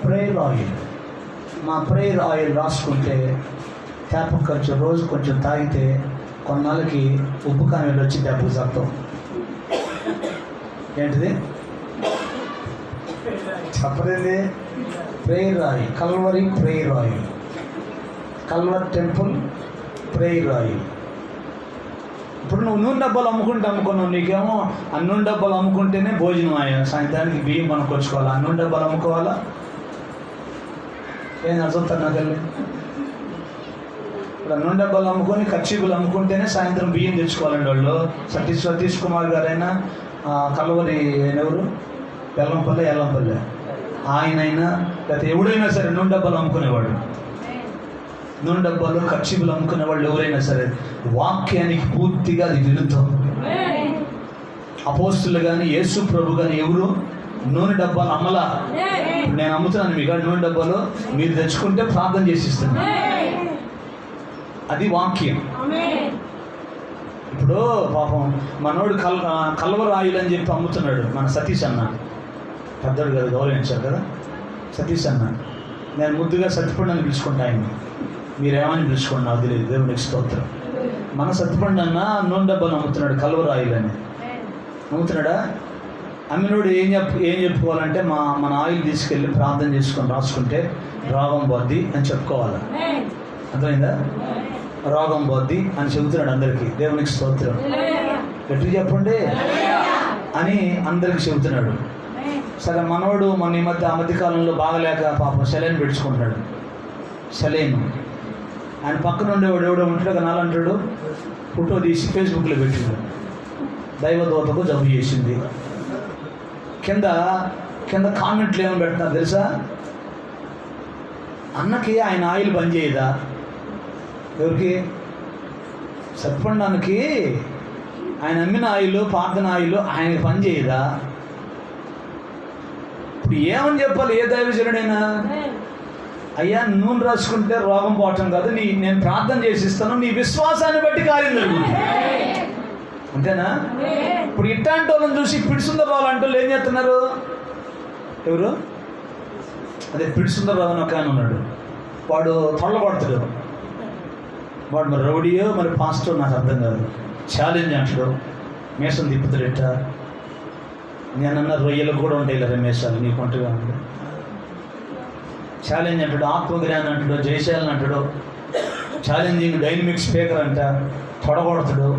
Prayer oil. మా ప్రేయర్ ఆయిల్ రాసుకుంటే తేప ఖర్చు రోజు కొంచెం తాగితే కొన్నాళ్ళకి ఉప్పు కానీళ్ళు వచ్చి దెబ్బకు సత్తం. ఏంటిది చెప్పలేదు? Prayer oil, Calvary prayer oil, Calvary temple prayer oil. ఇప్పుడు నువ్వు నూనె డబ్బాలు అమ్ముకున్నావు, నీకేమో ఆ నూనె డబ్బాలు అమ్ముకుంటేనే భోజనం అయ్యా, సాయంత్రానికి బియ్యం కొనుక్కొచ్చుకోవాలా, ఆ నూనె డబ్బాలు అమ్ముకోవాలా? ఏం అర్థం నాకు వెళ్ళి ఇప్పుడు నూనె డబ్బాలు అమ్ముకొని కర్చీపులు అమ్ముకుంటేనే సాయంత్రం బియ్యం తెచ్చుకోవాలండి వాళ్ళు. సతీష్ కుమార్ గారైనా, కల్వరి ఎవరు, ఎల్లంపల్లె ఆయనైనా లేకపోతే ఎవడైనా సరే నూనె డబ్బాలు అమ్ముకునేవాడు, నూనె డబ్బాలు కర్చీపులు అమ్ముకునే వాళ్ళు ఎవరైనా సరే వాక్యానికి పూర్తిగా అది విరుద్ధం. అపోస్తులు కానీ యేసు ప్రభు కానీ ఎవరు నూనె డబ్బాలు అమ్మలా. నేను అమ్ముతున్నాను మీకు నూనె డబ్బాలు, మీరు తెచ్చుకుంటే ప్రార్థన చేసి ఇస్తాను. అది వాక్యం. ఇప్పుడు పాపం మనోడు కల్వర్ ఆయిల్ అని చెప్పి అమ్ముతున్నాడు మన సతీష్ అన్న, పెద్దోడు కదా, గౌరవించారు కదా సతీష్ అన్న. నేను ముద్దుగా సత్యపండు అని పిలుచుకుంటా ఆయన్ని, మీరేమని పిలుచుకోండి నాకు తెలియదు. దేవునికి స్తోత్రం. మన సత్యపండు అన్న నూనె డబ్బాలు అమ్ముతున్నాడు, కల్వర్ ఆయిల్ అని అమ్ముతున్నాడా? అమ్మినోడు ఏం చెప్పుకోవాలంటే మన ఆయిల్ తీసుకెళ్ళి ప్రార్థన చేసుకొని రాసుకుంటే రోగం పోద్ది అని చెప్పుకోవాలి. అర్థమైందా? రోగం పోద్ది అని చెబుతున్నాడు అందరికీ. దేవునికి స్తోత్రం. గట్టిగా చెప్పండి అని అందరికి చెబుతున్నాడు. సరే మనోడు మన ఆ మధ్య కాలంలో బాగలేక పాపం సెలైన్ పెట్టుకుంటున్నాడు. సెలైన్ ఆయన పక్కన ఉండేవాడు ఎవడో ఉంటాడు, నాలంటాడు, ఫోటో తీసి ఫేస్బుక్లో పెట్టినాడు. దైవదూతకు జబ్బు చేసింది. కింద కామెంట్లు ఏమని పెడుతున్నారు తెలుసా? అన్నకి ఆయన ఆయిల్ బంద్ చేయదా? ఎవరికి? సత్పండానికి ఆయన అమ్మిన ఆయిల్, ప్రార్థన ఆయిల్ ఆయనకి పని చేయదా? ఇప్పుడు ఏమని చెప్పాలి ఏ దైవజనుడైనా? అయ్యా నూనె రాసుకుంటే రోగం పోవటం కాదు, నేను ప్రార్థన చేసిస్తాను, నీ విశ్వాసాన్ని బట్టి కార్యం జరుగుతుంది. అంతేనా? ఇప్పుడు ఇట్లాంటి వాళ్ళని చూసి పిడిసుందరరావు అంటే వాళ్ళు ఏం చేస్తున్నారు? ఎవరు? అదే పిడిసుందరరావు అని ఒక ఆయన ఉన్నాడు, వాడు తొళ్ళగొడతాడు. వాడు మరి రౌడీయో మరి పాస్టర్ నాకు అర్థం కాదు. ఛాలెంజ్ అంటాడు, మేసం తిప్పుతాడట. నేనన్న రొయ్యలు కూడా ఉంటాయి ఇలా మేసాలు నీకు ఒంటగా ఉంది. ఛాలెంజ్ అంటాడు, ఆత్మజ్ఞానం అంటాడు, జయశాలని అంటాడు, ఛాలెంజింగ్ డైనమిక్ స్పీకర్ అంట, తొడగొడతాడు.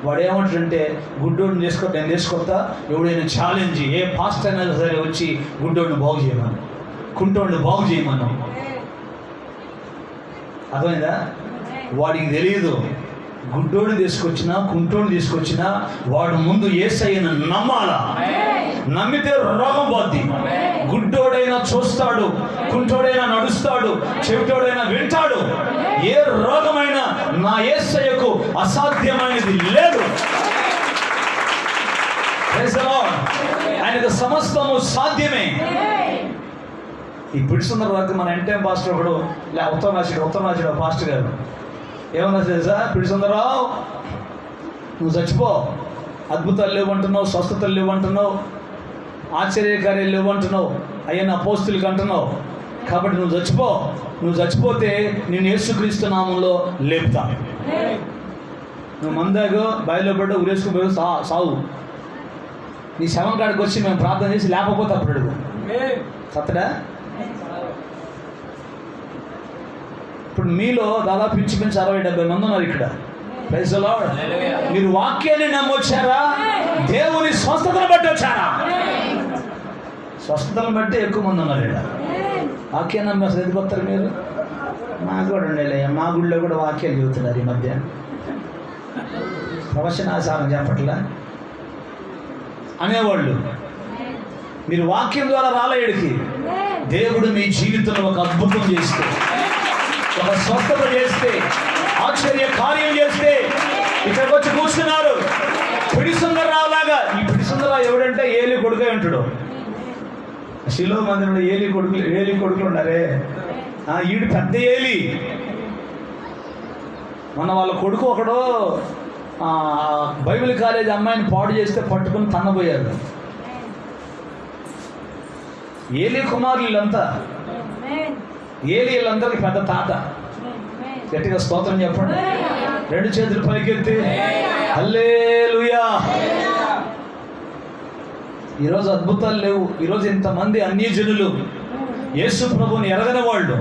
వాడు ఏమంటాడంటే గుడ్డోడిని నేను తీసుకొస్తా, ఎవడైనా ఛాలెంజ్ ఏ పాస్ట్ అయినా సరే వచ్చి గుడ్డోడిని బాగు చేయమను, కుంటోడిని బాగు చేయమను. అర్థమైందా? వాడికి తెలియదు గుడ్డోడిని తీసుకొచ్చినా కుంటోడిని తీసుకొచ్చినా వాడు ముందు యేసయ్యను నమ్మాలా. నమ్మితే రోగం పోద్ది. గుడ్డోడైనా చూస్తాడు, కుంటోడైనా నడుస్తాడు, చెవిటోడైనా వింటాడు. ఏ రోగమైనా నా యేసయ్యకు అసాధ్యమైనది లేదు. ఆయనకు సమస్తము సాధ్యమే. ఈ పిడుసున్నర వరకు మన ఎంటైం పాస్టర్ ఒకడు ఉత్తరనాచుడు పాస్టర్ గారు ఏమన్నా తెలుసా? పిడుసుందరరావు నువ్వు చచ్చిపో, అద్భుతాలు లేవంటున్నావు, స్వస్థతలు లేవంటున్నావు, ఆశ్చర్యకార్యాలు లేవంటున్నావు, అయ్యన్న అపోస్తులకి అంటున్నావు, కాబట్టి నువ్వు చచ్చిపోతే నేను యేసుక్రీస్తు నామంలో లేపుతా. నువ్వు మందాగో బయలు పడ్డ ఉరేసుకుపోయి సావు. నీ శవం కాడికి వచ్చి మేము ప్రార్థన చేసి లేకపోతే అప్పుడు అడుగు సత్తడా. ఇప్పుడు మీలో దాదాపు ఇంచుమించు 60-70 మంది ఉన్నారు ఇక్కడ. Praise the Lord. మీరు వాక్యాన్ని నమ్మొచ్చారా, దేవుని స్వస్థతను బట్టి వచ్చారా? స్వస్థతను బట్టి ఎక్కువ మంది ఉన్నారు ఇక్కడ. వాక్యాన్ని నమ్మి అసలు ఎందుకు వస్తారు మీరు? మాకు కూడా ఉండేలే, మా గుడిలో కూడా వాక్యాలు చెబుతున్నారు ఈ మధ్య. ప్రవచనాసారం చెప్పట్లా అనేవాళ్ళు. మీరు వాక్యం ద్వారా రాలేడికి దేవుడు మీ జీవితంలో ఒక అద్భుతం చేస్తే, ఒక స్వస్థత చేస్తే, ఆశ్చర్య కార్యం చేస్తే ఇక్కడికి వచ్చి కూర్చున్నారు. పిడి సుందరరావు లాగా. ఈ పిడి సుందరరావు ఎవడంటే ఏలి కొడుకే ఉంటాడు. శిలో మందిరంలో ఏలి కొడుకులు ఉన్నారే, ఈడు పెద్ద ఏలి. మొన్న వాళ్ళ కొడుకు ఒకడు బైబిల్ కాలేజ్ అమ్మాయిని పాడు చేస్తే పట్టుకుని తన్నబోయారు. ఏలి కుమారులు వీళ్ళంతా. ఏలి వీళ్ళందరికీ పెద్ద తాత. గట్టిగా స్తోత్రం చెప్పండి. రెండు చేతులు పైకెత్తి హల్లెలూయా. ఈరోజు అద్భుతాలు లేవు. ఈరోజు ఇంతమంది అన్యజనులు యేసు ప్రభుని ఎరగని వాళ్ళు.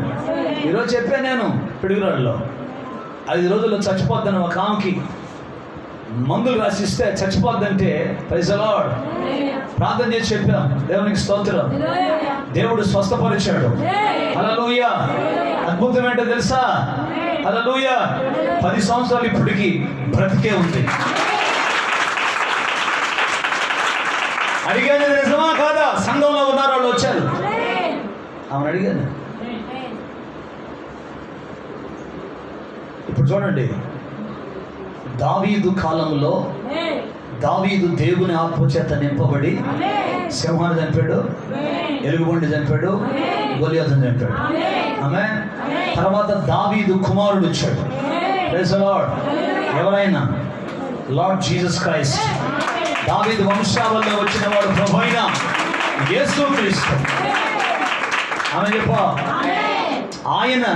ఈరోజు చెప్పాను నేను పిడుగురాళ్ళలో 5 రోజుల్లో చచ్చిపోద్దని ఒక ఆమెకి మందులు రాసిస్తే చచ్చిపోద్దంటే, ప్రైజ్ ది లార్డ్, ప్రార్థన చేసి చెప్పాం. దేవునికి స్తోత్రం. దేవుడు స్వస్థపరిచాడు. హల్లెలూయా. అద్భుతం ఏంటో తెలుసా? హల్లెలూయా. 10 సంవత్సరాలు ఇప్పటికి బ్రతికే ఉంది. అడిగాను, నిజమా కాదా? సంఘంలో ఉన్నారు వాళ్ళు, వచ్చారు. ఆమెను అడిగాను. ఇప్పుడు చూడండి, దావీదు కాలంలో దావీదు దేవుని ఆత్మచేత నింపబడి సింహాన్ని చంపాడు, ఎలుగుబండి చంపాడు, గొలియాతును చంపాడు. ఆమేన్. తర్వాత దావీదు కుమారుడు వచ్చాడు. Praise the lord. ఎవరైనా? Lord Jesus Christ. దావీదు వంశావళిలో వచ్చిన వాడు ప్రభువైన యేసుక్రీస్తు. ఆమె చెప్ప, ఆయన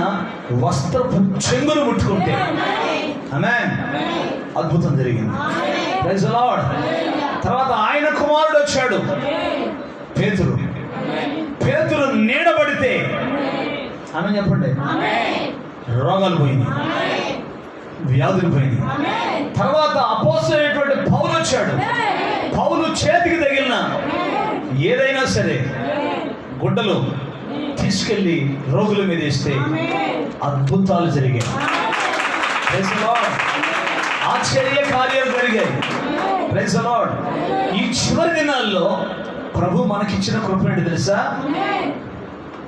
వస్త్రపు చెంగును ముట్టుకుంటే ఆమేన్, అద్భుతం జరిగింది. Praise the Lord. తర్వాత ఆయన కుమారుడు వచ్చాడు, పేతురు. పేతురు నీడబడితే ఆమె చెప్పండి, రోగాలు పోయినాయి, వ్యాధులు పోయినాయి. తర్వాత అపోస్తలుడైనటువంటి పౌలు వచ్చాడు. పౌలు చేతికి తగిలిన ఏదైనా సరే గుడ్డలు తీసుకెళ్లి రోగుల మీద వేస్తే అద్భుతాలు జరిగాయి. Praise the Lord. ఆశ్చర్య కార్యాలు జరిగాయి. Praise the Lord. ఈ చివరి దినాల్లో ప్రభు మనకిచ్చిన కృప ఏంటి తెలుసా?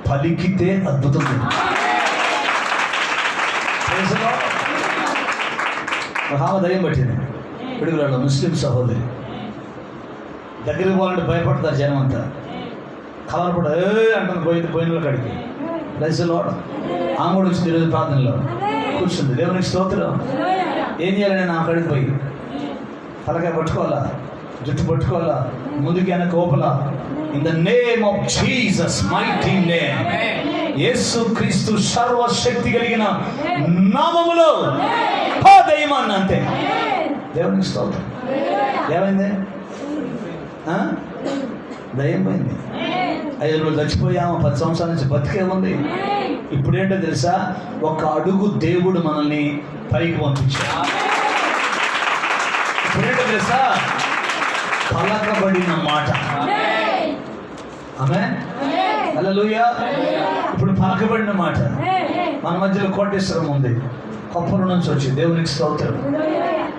పలికితే అద్భుతం. Praise the Lord. ఒక ఆమె దయ్యం పట్టింది పిడుగులలో, ముస్లిం సహోదరి. దగ్గరికి పోవాలంటే భయపడతారు జనం అంతా. కలవరపడ అంటాను పోయిన కాడికి. Praise the Lord. ఆమె కూడా వచ్చింది ఈరోజు ప్రార్థనలో కూర్చుంది. దేవునికి స్తోత్రం. ఏం చేయాలి? నేను ఆ కాడికి పోయి తలకాయ పట్టుకోవాలా, జుట్టు పట్టుకోవాలా, ముందుకి వెనక ఓపలా. In the name of Jesus mighty name, యేసు క్రీస్తు సర్వశక్తి కలిగిన నామములో దయ్యమాన్ని అంతే. దేవునికి స్తోత్రం. ఏమైంది? దయ్యం పోయింది. 5 రోజులు చచ్చిపోయాము, 10 సంవత్సరాల నుంచి బతికే ఉంది. ఇప్పుడేంటో తెలుసా? ఒక అడుగు దేవుడు మనల్ని పైకి పంపించాడు. ఇప్పుడేంటో తెలుసా? పలకబడిన మాట. ఆమేన్. హల్లెలూయా. ఇప్పుడు పలకబడిన మాట. మన మధ్యలో కోటేశ్వరం ఉంది, కొప్పల నుంచి వచ్చి. దేవునికి స్తోత్రం.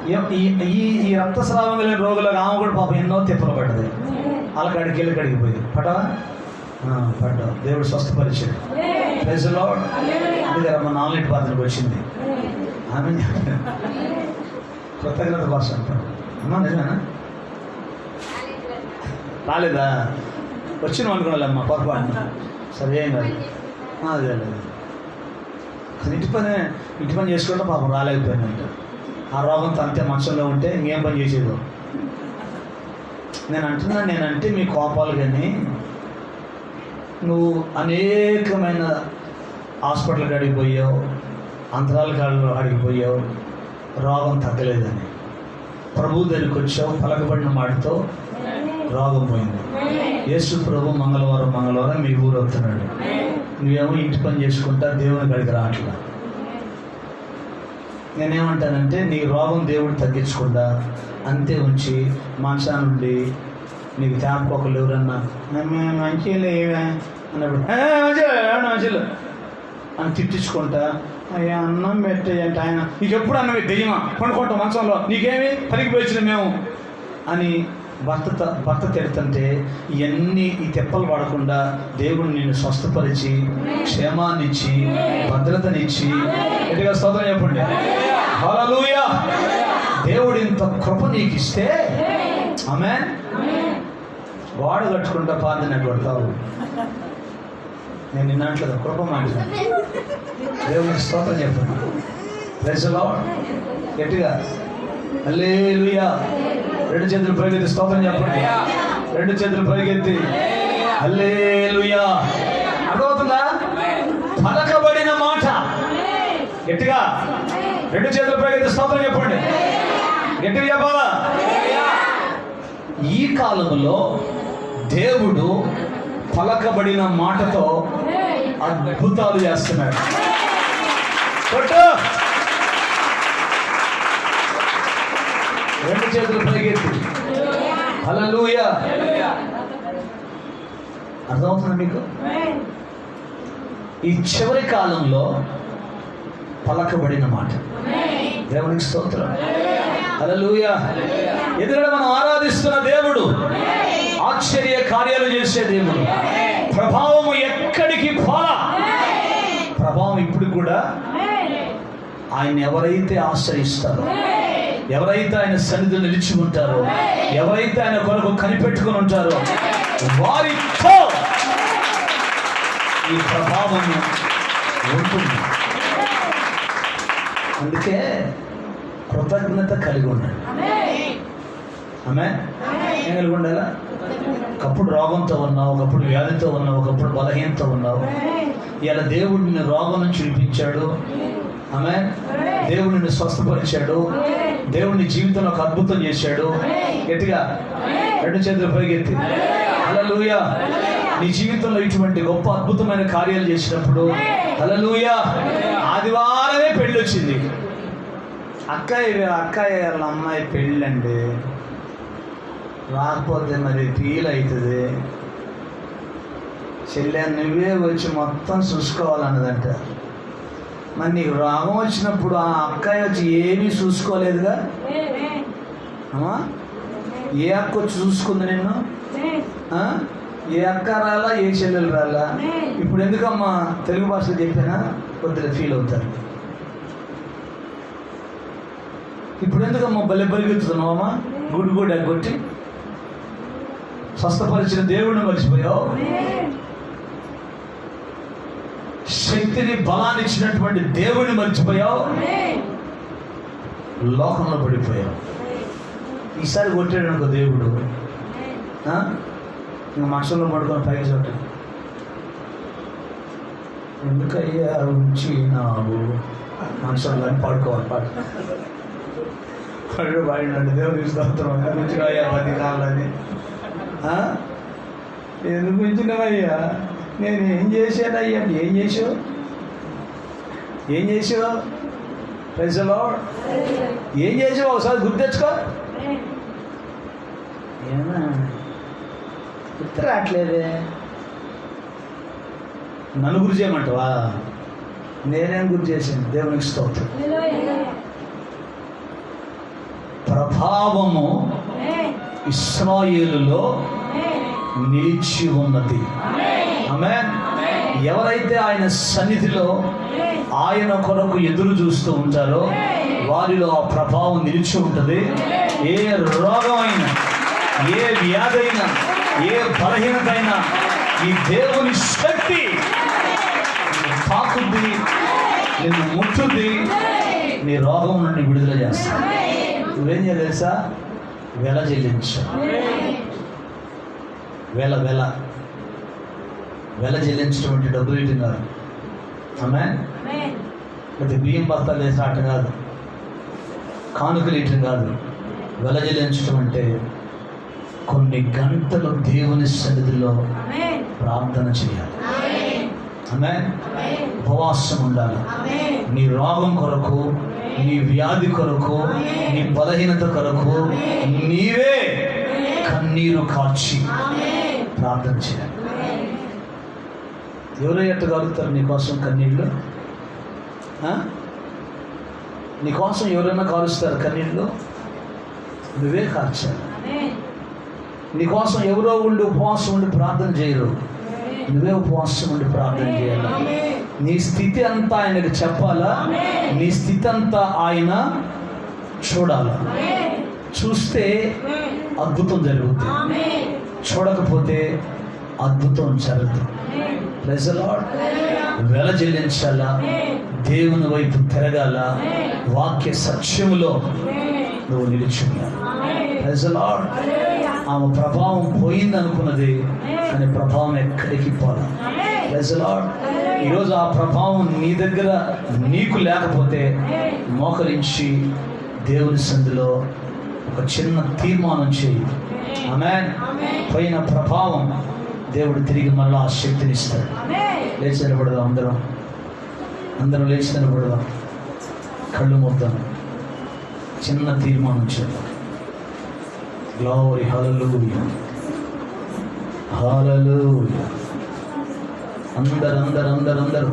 ఈ రక్తస్రావం కలిగిన రోగులకు ఆమె కూడా పాపం ఎన్నో తిప్పలు పడ్డది. అలకాడికి వెళ్ళి కడిగి పోయింది. పడ్డావా? పడ్డావు. దేవుడు స్వస్థపరిచాడు. Praise the Lord. అందుకే మన 4 పాత్రలకు వచ్చింది. ఆమె కృతజ్ఞత భాష అంటారు. అమ్మా నిజమేనా? రాలేదా? వచ్చినాం అనుకోవాలమ్మా, పొరపాటు. సరే ఏం కాదు. అదే లేదు. ఇంటి పని చేసుకుంటే పాపం రాలేకపోయిందంట. ఆ రోగంతో అంతే మంచంలో ఉంటే ఇంకేం పని చేసేదో. నేనంటే మీ కోపాలు కానీ నువ్వు అనేకమైన హాస్పిటల్కి అడిగిపోయావు, అంతరాల కాళ్ళు అడిగిపోయావు, రోగం తగ్గలేదని. ప్రభు దగ్గరికి వచ్చావు, పలకబడిన మాటతో రోగం పోయింది. యేసు ప్రభు మంగళవారం మీ ఊరు వస్తున్నాడు. నువ్వేమో ఇంటి పని చేసుకుంటా దేవుని కాడికి రావట్లా. నేనేమంటానంటే నీ రోగం దేవుడు తగ్గించకుండా అంతే ఉంచి మనసా నుండి నీకు జ్ఞాపకొకరు ఎవరన్నా మంచిగా ఏవే అన్నప్పుడు మంచిగా అని తిట్టించుకుంటా అయ్యా అన్నం పెట్టేయంటే ఆయన నీకు ఎప్పుడు అన్నమే దెయ్యమా పండుకుంటాం మంచంలో నీకేమి పనికి పోయించిన మేము అని భర్త తిడుతుంటే ఇవన్నీ ఈ తెప్పలు పడకుండా దేవుడు నిన్ను స్వస్థపరిచి క్షేమాన్నిచ్చి భద్రతనిచ్చి ఎటుగా స్తోత్రం చెప్పండి. హల్లెలూయా. దేవుడు ఇంత కృప నీకు ఇస్తే ఆమేన్. గోడ కట్టుకుంటా పాదన కొడతావు. నేను నిన్నట్లేదు కృప మాట్లాడు. దేవుడికి స్తోత్రం చెప్పండి. Praise the Lord. గట్టిగా హల్లెలూయా. రెండు చేతులు పైకెత్తి స్తోత్రం చెప్పండి. రెండు చేతులు పైకెత్తి హల్లెలూయా. అర్థమవుతుందా? పలకబడిన మాట గట్టిగా రెండు చేతులు పైకెత్తి స్తోత్రం చెప్పండి. గట్టిగా చెప్పాలా? ఈ కాలంలో దేవుడు పలకబడిన మాటతో అద్భుతాలు చేస్తున్నాడు. రెండు చేతులు పైకెత్తి హల్లెలూయా. అర్థమవుతుంది మీకు? ఈ చివరి కాలంలో పలకబడిన మాట. దేవునికి స్తోత్రం. హల్లెలూయా. ఎందుకంటే మనం ఆరాధిస్తున్న దేవుడు ఆశ్చర్య కార్యాలు చేసే దేవుడు. ప్రభావము ఎక్కడికి పోలా. ప్రభావం ఇప్పుడు కూడా ఆయన ఎవరైతే ఆశ్రయిస్తారో, ఎవరైతే ఆయన సన్నిధిలో నిలిచి ఉంటారో, ఎవరైతే ఆయన కొరకు కనిపెట్టుకుని ఉంటారో వారితో ఈ ప్రభావం ఉంటుంది. అందుకే కృతజ్ఞత కలిగి ఉండాలి. ఆమె ఏం కలిగి ఉండాలా? ఒకప్పుడు రోగంతో ఉన్నావు, ఒకప్పుడు వ్యాధితో ఉన్నావు, ఒకప్పుడు బలహీనతో ఉన్నావు. ఇలా దేవుడిని రోగం నుంచి విడిపించాడు. ఆమె దేవుడిని స్వస్థపరిచాడు. దేవుడిని జీవితంలో ఒక అద్భుతం చేశాడు. గట్టిగా రెండు చేతులు పైకెత్తి హల్లెలూయా. నీ జీవితంలో ఇటువంటి గొప్ప అద్భుతమైన కార్యాలు చేసినప్పుడు హల్లెలూయా. ఆదివారమే పెళ్ళి వచ్చింది. అక్కయ్య వాళ్ళ అమ్మాయి పెళ్ళండి, రాకపోతే మరి ఫీల్ అవుతుంది. చెల్లె నువ్వే వచ్చి మొత్తం చూసుకోవాలన్నదంట. మరి నీకు రోగం వచ్చినప్పుడు ఆ అక్కయ్య వచ్చి ఏమీ చూసుకోలేదుగా అమ్మా. ఏ అక్క వచ్చి చూసుకుంది నిన్ను? ఏ అక్క రాలా, ఏ చెల్లెలు రాలా. ఇప్పుడు ఎందుకమ్మా తెలుగు భాషలో చెప్పినా కొద్దిగా ఫీల్ అవుతారు. ఇప్పుడు ఎందుకమ్మా బల్లె పరిగెత్తుతున్నావమ్మా? గుడి ఎగ్గొట్టి స్వస్థపరిచిన దేవుడిని మర్చిపోయావు. శక్తిని బలాన్ని ఇచ్చినటువంటి దేవుడిని మర్చిపోయావు. లోకంలో పడిపోయావు. ఈసారి కొట్టాడు అనుకో దేవుడు, ఇంకా మనసులో పడుకొని పైకి చోట ఎందుకయ్యా ఉంచి నావు మనసులో పడుకోవాలి. పడు పడినండి దేవుడికి స్తోత్రం. ఉంచినవయ్యా 10 కాళ్ళని. ఎందుకు ఉంచినవయ్యా? నేను ఏం చేశానయ్యా? ఏం చేసావు? Praise the Lord. ఏం చేసావు ఒకసారి గుర్తు తెచ్చుకో. ఏమన్నా గుర్తు రావట్లేదే. నన్ను గుర్తు చేయమంటావా? నేనేం గుర్తు చేశాను? దేవునికి స్తోత్రం. ప్రభావము ఇశ్రాయేలులో నిలిచి ఉన్నది. ఆమేన్. ఎవరైతే ఆయన సన్నిధిలో ఆయన కొరకు ఎదురు చూస్తూ ఉంటారో వారిలో ఆ ప్రభావం నిలిచి ఉంటుంది. ఏ రోగమైనా, ఏ వ్యాధి అయినా, ఏ బలహీనత అయినా ఈ దేవుని శక్తి తాకుద్ది, నిన్ను ముట్టుద్ది, నీ రోగం నుండి విడుదల చేస్తా. నువ్వేం చేయాలి తెలుసా? వెల చెల్లించు. వెల చెల్లించడం డబ్బులు ఇవ్వటం కాదు. ఆమేన్. అది బియ్యం బస్తాలు వేసి ఆట కాదు, కానుకలు ఇవ్వటం కాదు. వెల చెల్లించడం అంటే కొన్ని గంటలు దేవుని సన్నిధిలో ప్రార్థన చేయాలి. ఆమేన్. ఉపవాసం ఉండాలి. నీ రోగం కొరకు, నీ వ్యాధి కొరకు, నీ బలహీనత కొరకు నీవే కన్నీరు కార్చి ప్రార్థన చేయాలి. ఎవరో ఎట్ట కలుగుతారు నీకోసం కన్నీళ్ళు? నీకోసం ఎవరైనా కాలుస్తారు కన్నీళ్ళు? నువ్వే కార్చాలి. నీకోసం ఎవరో ఉండి ఉపవాసం ఉండి ప్రార్థన చేయరు, నువ్వే ఉపవాసం ఉండి ప్రార్థన చేయాలి. నీ స్థితి అంతా ఆయనకు చెప్పాలా, నీ స్థితి అంతా ఆయన చూడాలా. చూస్తే అద్భుతం జరుగుతుంది, చూడకపోతే అద్భుతం జరుగుతుంది. Praise the Lord. వెల చెల్లించాలా, దేవుని వైపు తిరగాల, వాక్య సత్యములో నువ్వు నిలిచున్నావు. Praise the Lord. ఆమె ప్రభావం పోయిందనుకున్నది, కానీ ప్రభావం ఎక్కడికి పోలా. Praise the Lord. ఈరోజు ఆ ప్రభావం నీ దగ్గర నీకు లేకపోతే మోకరించి దేవుని సంధిలో ఒక చిన్న తీర్మానం చేయి. ఆమేన్. పోయిన ప్రభావం దేవుడు తిరిగి మళ్ళీ ఆ శక్తిని ఇస్తాడు. లేచి నిలబడదాం, అందరం లేచి నిలబడదాం, కళ్ళు మూద్దాం, చిన్న తీర్మానం చేద్దాం. గ్లోరీ, హల్లెలూయా, హల్లెలూయా. అందరూ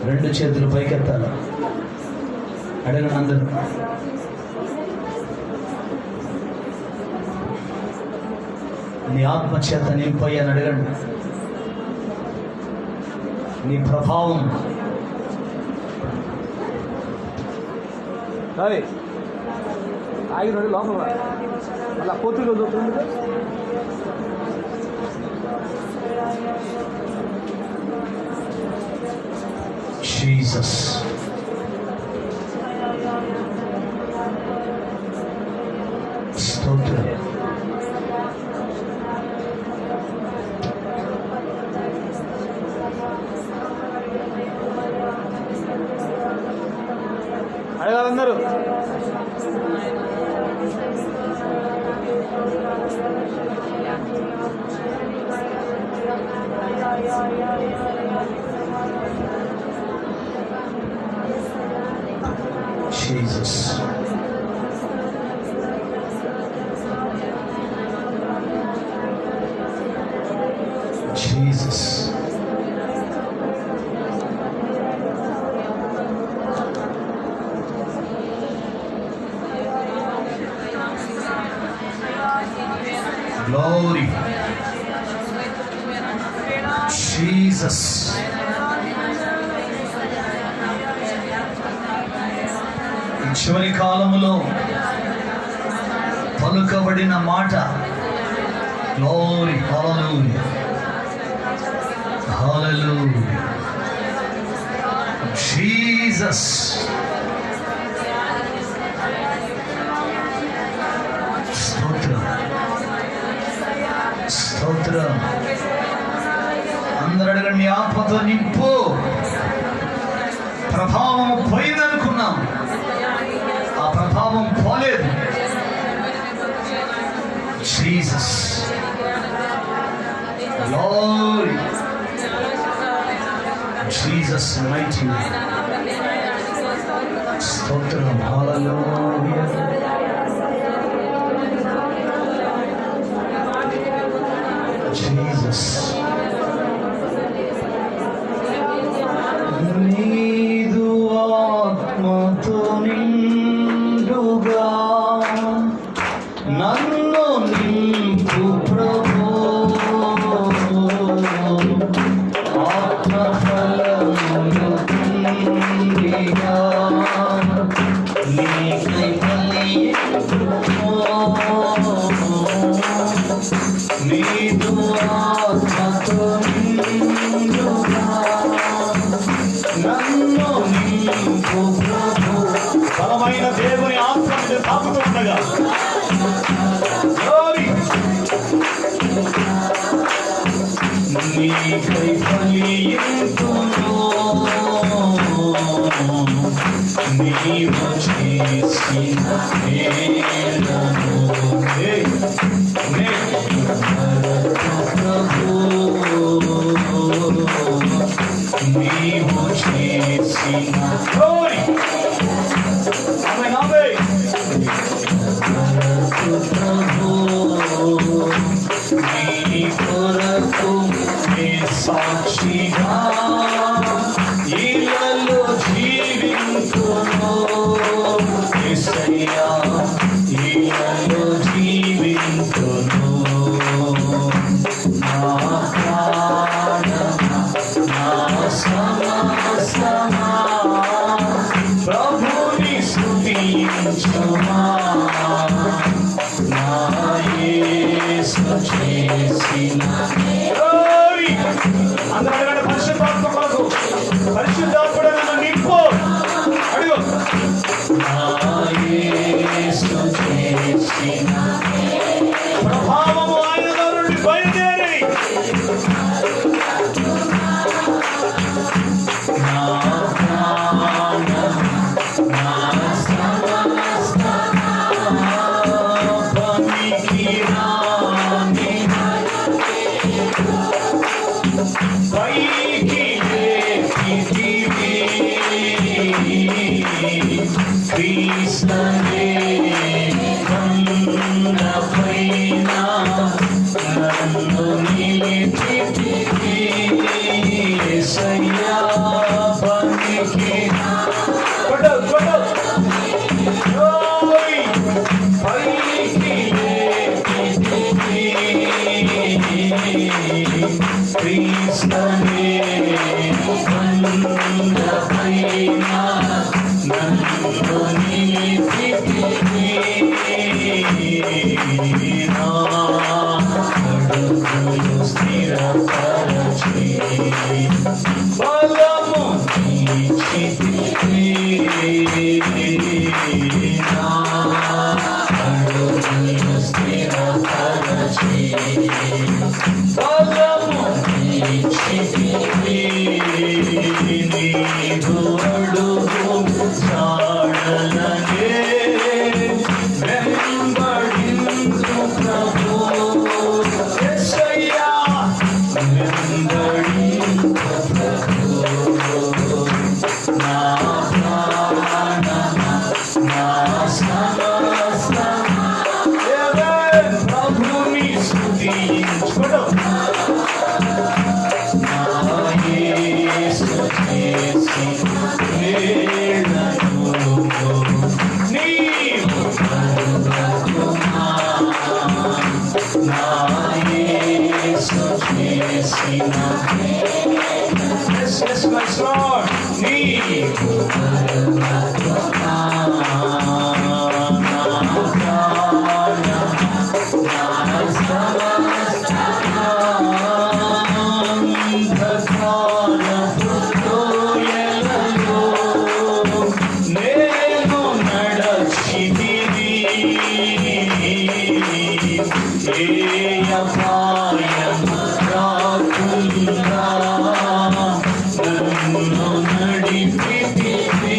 రెండు చేతులు పైకెత్తాలి. అడగండి అందరూ. నీ ఆత్మ చేత నింపయ్యని అడగండి. నీ ప్రభావం ఆగినాడు లోపల అలా కోతులు దొరుకుతుంది. జీసస్, స్తోత్రం. అడగాలందరూ. Jesus. Jesus. Glory. Jesus. చివరి కాలములో పలుకబడిన మాట. గ్లోరీ, హల్లెలూయా, హల్లెలూయా. జీసస్. స్తోత్రం, స్తోత్రం. అందరూ అడగండి. నీ ఆత్మతో నింపు. ప్రభావం పోయిందనుకున్నాం, ఆ ప్రభావం పోలేదు. జీసస్. గ్లోరీ. Jesus mighty. స్తోత్రం, హల్లెలూయా. జీసస్. నీదు ఆత్మతో నిండుగా నన్ను నింపు ప్రభు. ఆత్మఫలములు తండ్రిగా నీకై ఫలించుకో. నీదు ఆత్మతో నిండుగా నన్ను నింపు ప్రభు. బలమైన దేవుని ఆత్మ తాకుతుండగా నీకై ఫలించును. నీవు చేసిన మేలను ప్రభు. నీవు చేసిన సాక్షిగా ఇళ్ళలో జీవించును యేసయ్యా ఇళ్ళలో జీవించును నా ప్రాణమా నా సమస్తమా ప్రభుని స్తుతించుమా నా యేసు చేసిన అందరూ పరిశుద్ధాత్మ కొరకు పరిశుద్ధాత్ముడు నన్ను నింపు అడుగు. నా యేసు చేసిన ప్రభావము ఆయనలో నుండి బయలుదేరి నా ప్రాణమా నా సమస్తమా పనికిరాని పైకి లేపితివి క్రీస్తునే కన్నులపైన నన్ను నిలిపితివి యేసయ్యా పనికి పైకి లేపితివి క్రీస్తునే కన్నులపైన నన్ను నిలిపితివి నా అడుగులు స్థిరపరచి బలము ఇచ్చితివి నా అడుగులు స్థిరపరచి బలము ఇచ్చితివి నీవు అడుగు జాడలనే వెంబడించు ప్రభు యేసయ్యా వెంబడించు ప్రభు నా ప్రాణమా నా సమస్తమా ప్రభుని స్తుతించుడు నా యేసు చేసిన మేలును నీవు కరుణకుమా నా యేసు చేసిన yes my Lord నీవు కరుణకుమా నా ప్రాణమా నా సమస్తమా అంధకారపు లోయలలో నేను నడచితిని ఏ అపాయము రాకుండా నన్ను నడిపితివి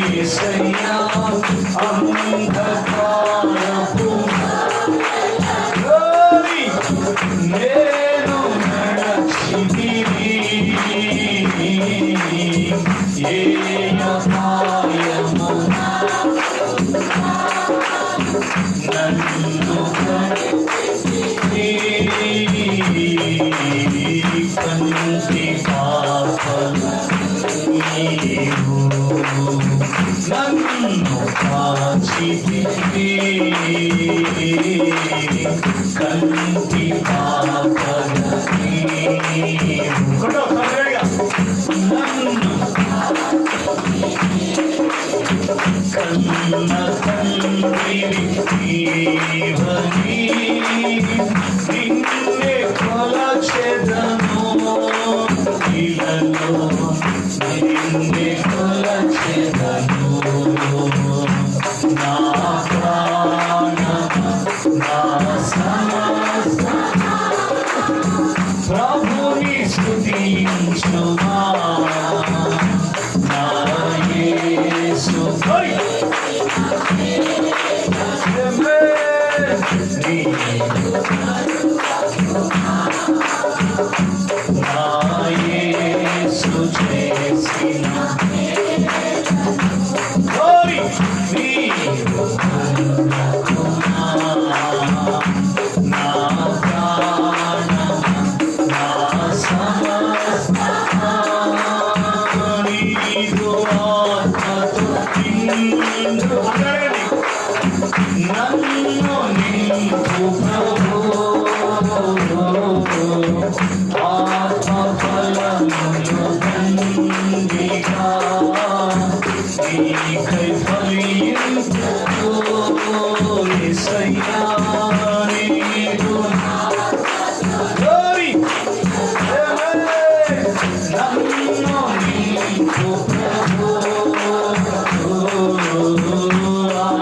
యేసయ్యా అంధకారపు నేను నడచితిని ఏ అపాయము నన్ను కంటి పాపలు నీవు నన్ను కాచితివి కంటి పాపలు నీవు నన్ను కన్న తండ్రివి నీవని నిన్నే కొలచెదను ఇలలో నిన్నే కొలచెదను నా ప్రాణమా నా సమస్తమా ప్రభుని స్తుతించుమా నా యేసు నా యేసు చేసిన నీవు కరుణకుమా నా ప్రాణమా నా ఆత్మ ఫలములు దండిగా నీకై ఫలించును యేసయ్యా నీవు Glory! నన్ను నీకు ప్రభు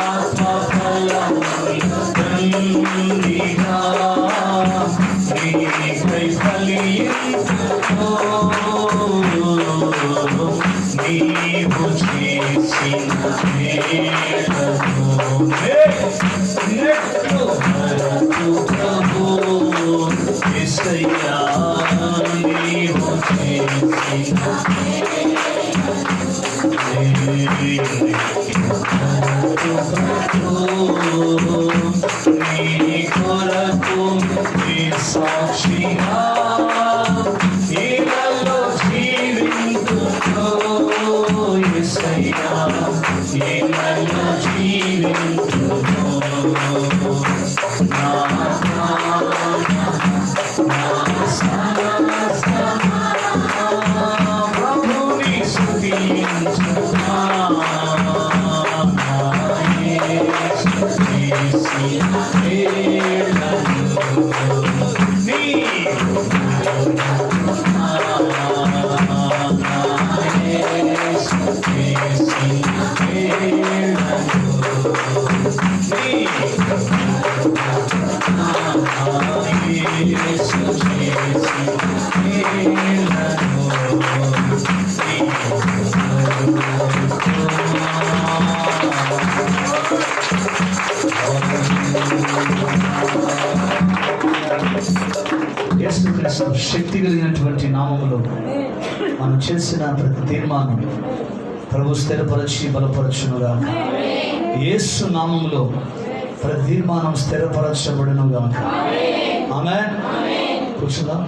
ఆత్మ ఫలములు దండిగా నీకై ఫలించును నీవు చేసిన మేలును నెట్లు భరతు ప్రభు యేసయ్యా నీవు చేసిన నీ కొరకు నీ సాక్షిగా ఇలలో జీవించును యేసయ్యా ఇలలో జీవించును నా ప్రభుని స్తుతించునా యేసుక్రీస్తు శక్తి కలిగినటువంటి నామములో మనం చేసిన ప్రతి తీర్మానం ప్రభు స్థిరపరచి బలపరచునుగా. యేసు నామములో ప్రతి తీర్మానం స్థిరపరచబడునుగా. ఆమేన్. కూర్చుందాం.